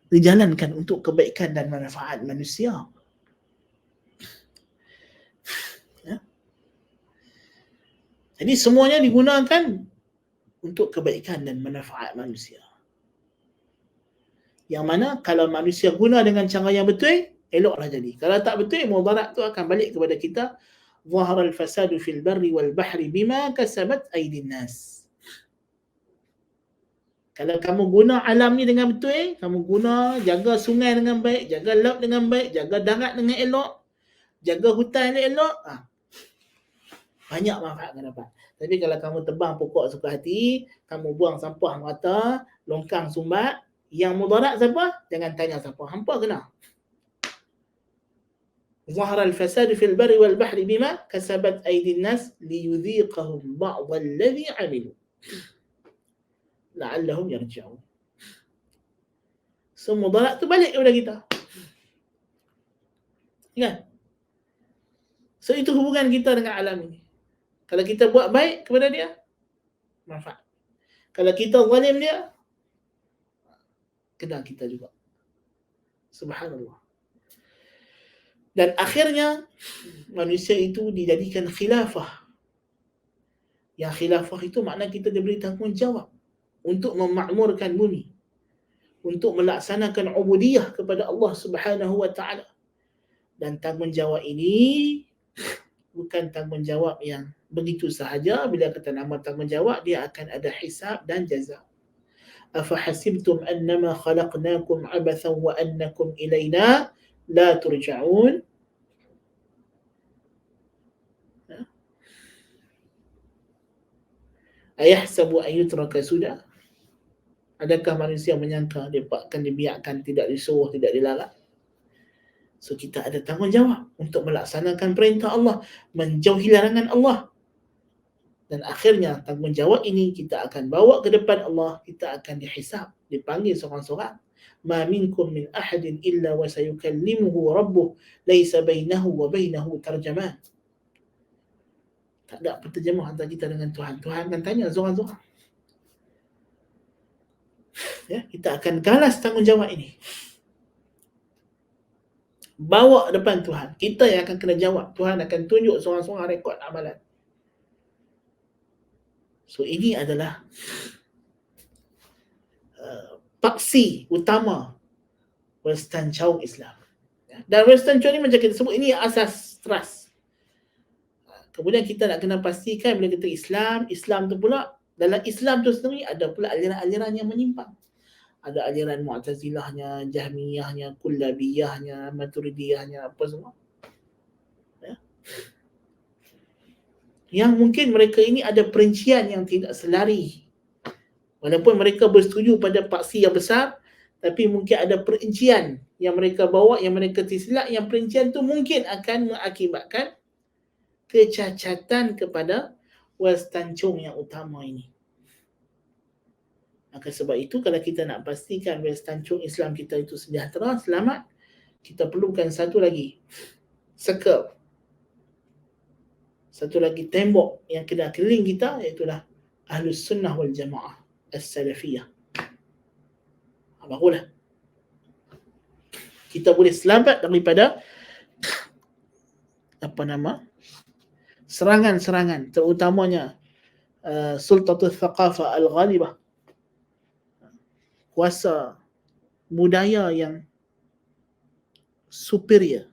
dijalankan untuk kebaikan dan manfaat manusia. Ya. Jadi semuanya digunakan untuk kebaikan dan manfaat manusia. Yang mana kalau manusia guna dengan cara yang betul, eloklah jadi. Kalau tak betul, mudarat tu akan balik kepada kita. Zahara al-fasadu fil barri wal bahri bima kasabat aydin nas. Kalau kamu guna alam ni dengan betul, kamu guna jaga sungai dengan baik, jaga laut dengan baik, jaga darat dengan elok, jaga hutan elok, banyak manfaat akan dapat. Tapi kalau kamu tebang pokok suka hati, kamu buang sampah merata, longkang sumbat, yang mudarat siapa? Jangan tanya siapa. Hampa kena. Zahara al-fasadu fil barri wal bahri bima kasabat aydin nas liyudhiqahum ba'd alladhi 'amilu la'allahum yarji'un. So mudarat tu balik kepada kita. Kan? So itu hubungan kita dengan alam ini. Kalau kita buat baik kepada dia, manfaat. Kalau kita zalim dia, kena kita juga. Subhanallah. Dan akhirnya manusia itu dijadikan khilafah. Yang khilafah itu makna kita diberi tanggungjawab untuk memakmurkan bumi, untuk melaksanakan ubudiyah kepada Allah Subhanahu wa taala. Dan tanggungjawab ini bukan tanggungjawab yang begitu sahaja. Bila kata nama tanggungjawab, dia akan ada hisab dan jaza. Afahasibtum annama khalaqnakum abathan wa annakum ilayna la turja'un. Ayahsabu an yutraka sudah. Adakah manusia menyangka dia akan dibiarkan, tidak disuruh, tidak dilarang? So kita ada tanggungjawab untuk melaksanakan perintah Allah, menjauhi larangan Allah. Dan akhirnya tanggungjawab ini kita akan bawa ke depan Allah, kita akan dihisab, dipanggil seorang-seorang. Ma minkum min ahadin illa wa sayukallimuhu rabbuh laisa bainahu wa bainahu tarjaman. Tak ada penterjemah antara kita dengan Tuhan. Tuhan akan tanya seorang-seorang. Ya, kita akan galas tanggungjawab ini. Bawa depan Tuhan. Kita yang akan kena jawab. Tuhan akan tunjuk seorang-seorang rekod amalan. So ini adalah paksi utama Western Chaung Islam. Dan Western Chaung ni macam kita sebut, ini asas trust. Kemudian kita nak kena pastikan bila kita Islam tu pula, dalam Islam tu sendiri ada pula aliran-aliran yang menyimpang. Ada aliran Mu'tazilahnya, Jahmiyahnya, Kullabiyahnya, Maturidiyahnya, apa semua. Ya. Yang mungkin mereka ini ada perincian yang tidak selari. Walaupun mereka bersetuju pada paksi yang besar, tapi mungkin ada perincian yang mereka bawa, yang mereka tersilap, yang perincian tu mungkin akan mengakibatkan kecacatan kepada Western Chaung yang utama ini. Maka sebab itu kalau kita nak pastikan Western Chaung Islam kita itu sejahtera, selamat, kita perlukan satu lagi circle, satu lagi tembok yang kena keliling kita, iaitulah Ahlus Sunnah wal Jamaah As-Salafiyah. Barulah kita boleh selamat daripada serangan-serangan, terutamanya Sultatul Thaqafah Al-Ghalibah, kuasa budaya yang superior.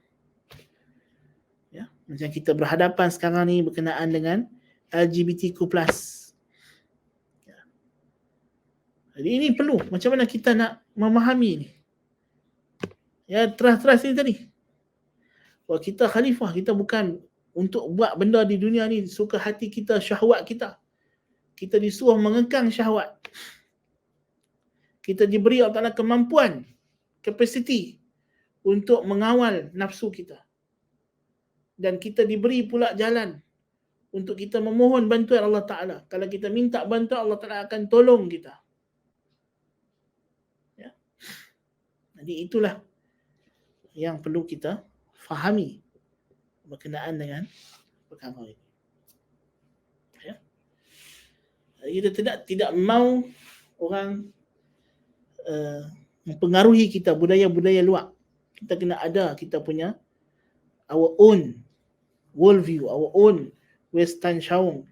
Ya, macam kita berhadapan sekarang ni berkenaan dengan LGBTQ+. Ya. Jadi ini perlu, macam mana kita nak memahami ni. Ya, teras-teras ni tadi. Wah, kita khalifah, kita bukan untuk buat benda di dunia ni suka hati kita, syahwat kita. Kita disuruh mengekang syahwat. Kita diberi Allah Ta'ala kemampuan, capacity untuk mengawal nafsu kita. Dan kita diberi pula jalan untuk kita memohon bantuan Allah Ta'ala. Kalau kita minta bantuan, Allah Ta'ala akan tolong kita. Ya. Jadi itulah yang perlu kita fahami berkenaan dengan perkara ini. Ya. Kita tidak mau orang mempengaruhi kita, budaya-budaya luar. Kita kena ada kita punya our own worldview, our own Western Shaung,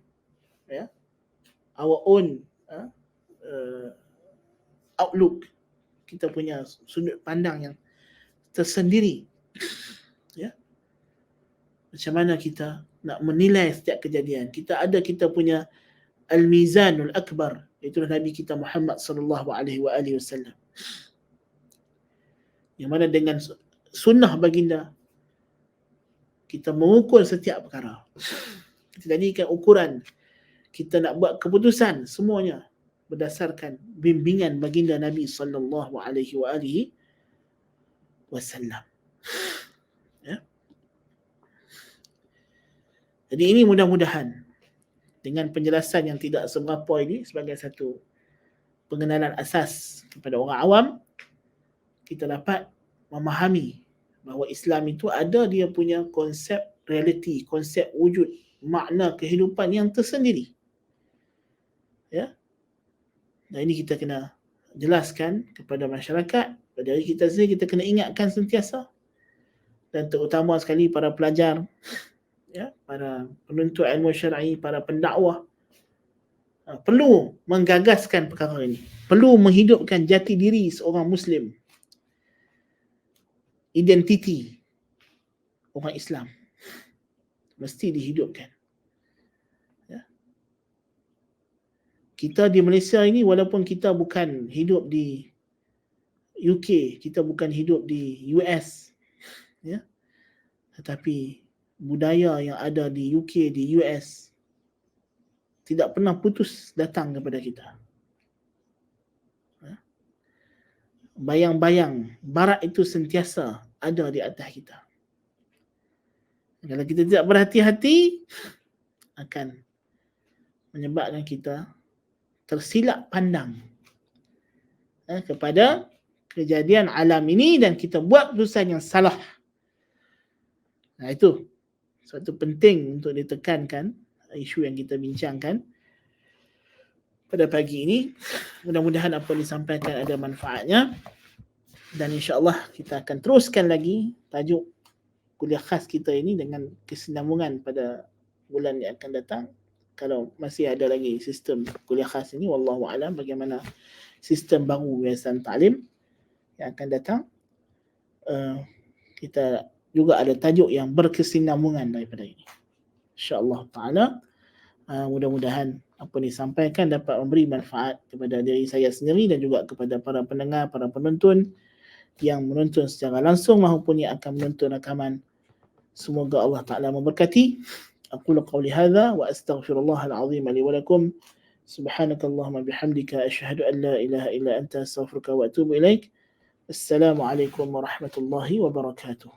ya, our own outlook, kita punya sudut pandang yang tersendiri. Ya, macam mana kita nak menilai setiap kejadian. Kita ada kita punya al-mizanul akbar, itulah Nabi kita Muhammad sallallahu alaihi wasallam. Yang mana dengan sunnah baginda kita mengukur setiap perkara. Kita jadikan ukuran, kita nak buat keputusan semuanya berdasarkan bimbingan baginda Nabi sallallahu alaihi wasallam. Ya. Jadi ini mudah-mudahan dengan penjelasan yang tidak seberapa ini sebagai satu pengenalan asas kepada orang awam, kita dapat memahami bahawa Islam itu ada dia punya konsep realiti, konsep wujud, makna kehidupan yang tersendiri. Ya. Dan ini kita kena jelaskan kepada masyarakat, pada diri kita sendiri kita kena ingatkan sentiasa, dan terutama sekali para pelajar, ya, para penuntut ilmu syar'i, para pendakwah, perlu menggagaskan perkara ini, perlu menghidupkan jati diri seorang Muslim, identiti orang Islam mesti dihidupkan. Ya. Kita di Malaysia ini, walaupun kita bukan hidup di UK, kita bukan hidup di US, ya, tetapi budaya yang ada di UK, di US tidak pernah putus datang kepada kita. Bayang-bayang barat itu sentiasa ada di atas kita. Kalau kita tidak berhati-hati, akan menyebabkan kita tersilap pandang kepada kejadian alam ini dan kita buat keputusan yang salah. Nah, itu satu penting untuk ditekankan isu yang kita bincangkan pada pagi ini. Mudah-mudahan apa yang disampaikan ada manfaatnya, dan insya-Allah kita akan teruskan lagi tajuk kuliah khas kita ini dengan kesinambungan pada bulan yang akan datang. Kalau masih ada lagi sistem kuliah khas ini, wallahu alam bagaimana sistem baru yayasan taklim yang akan datang. Kita juga ada tajuk yang berkesinambungan daripada ini, insya-Allah taala. Mudah-mudahan apa yang disampaikan dapat memberi manfaat kepada diri saya sendiri dan juga kepada para pendengar, para penonton yang menonton secara langsung maupun yang akan menonton rakaman. Semoga Allah Ta'ala memberkati. Aqulu qawli hadha wa astaghfirullahal azim li wa lakum. Subhanakallahumma bihamdika asyhadu an la ilaha illa anta astaghfiruka wa atubu ilaik. Assalamualaikum warahmatullahi wabarakatuh.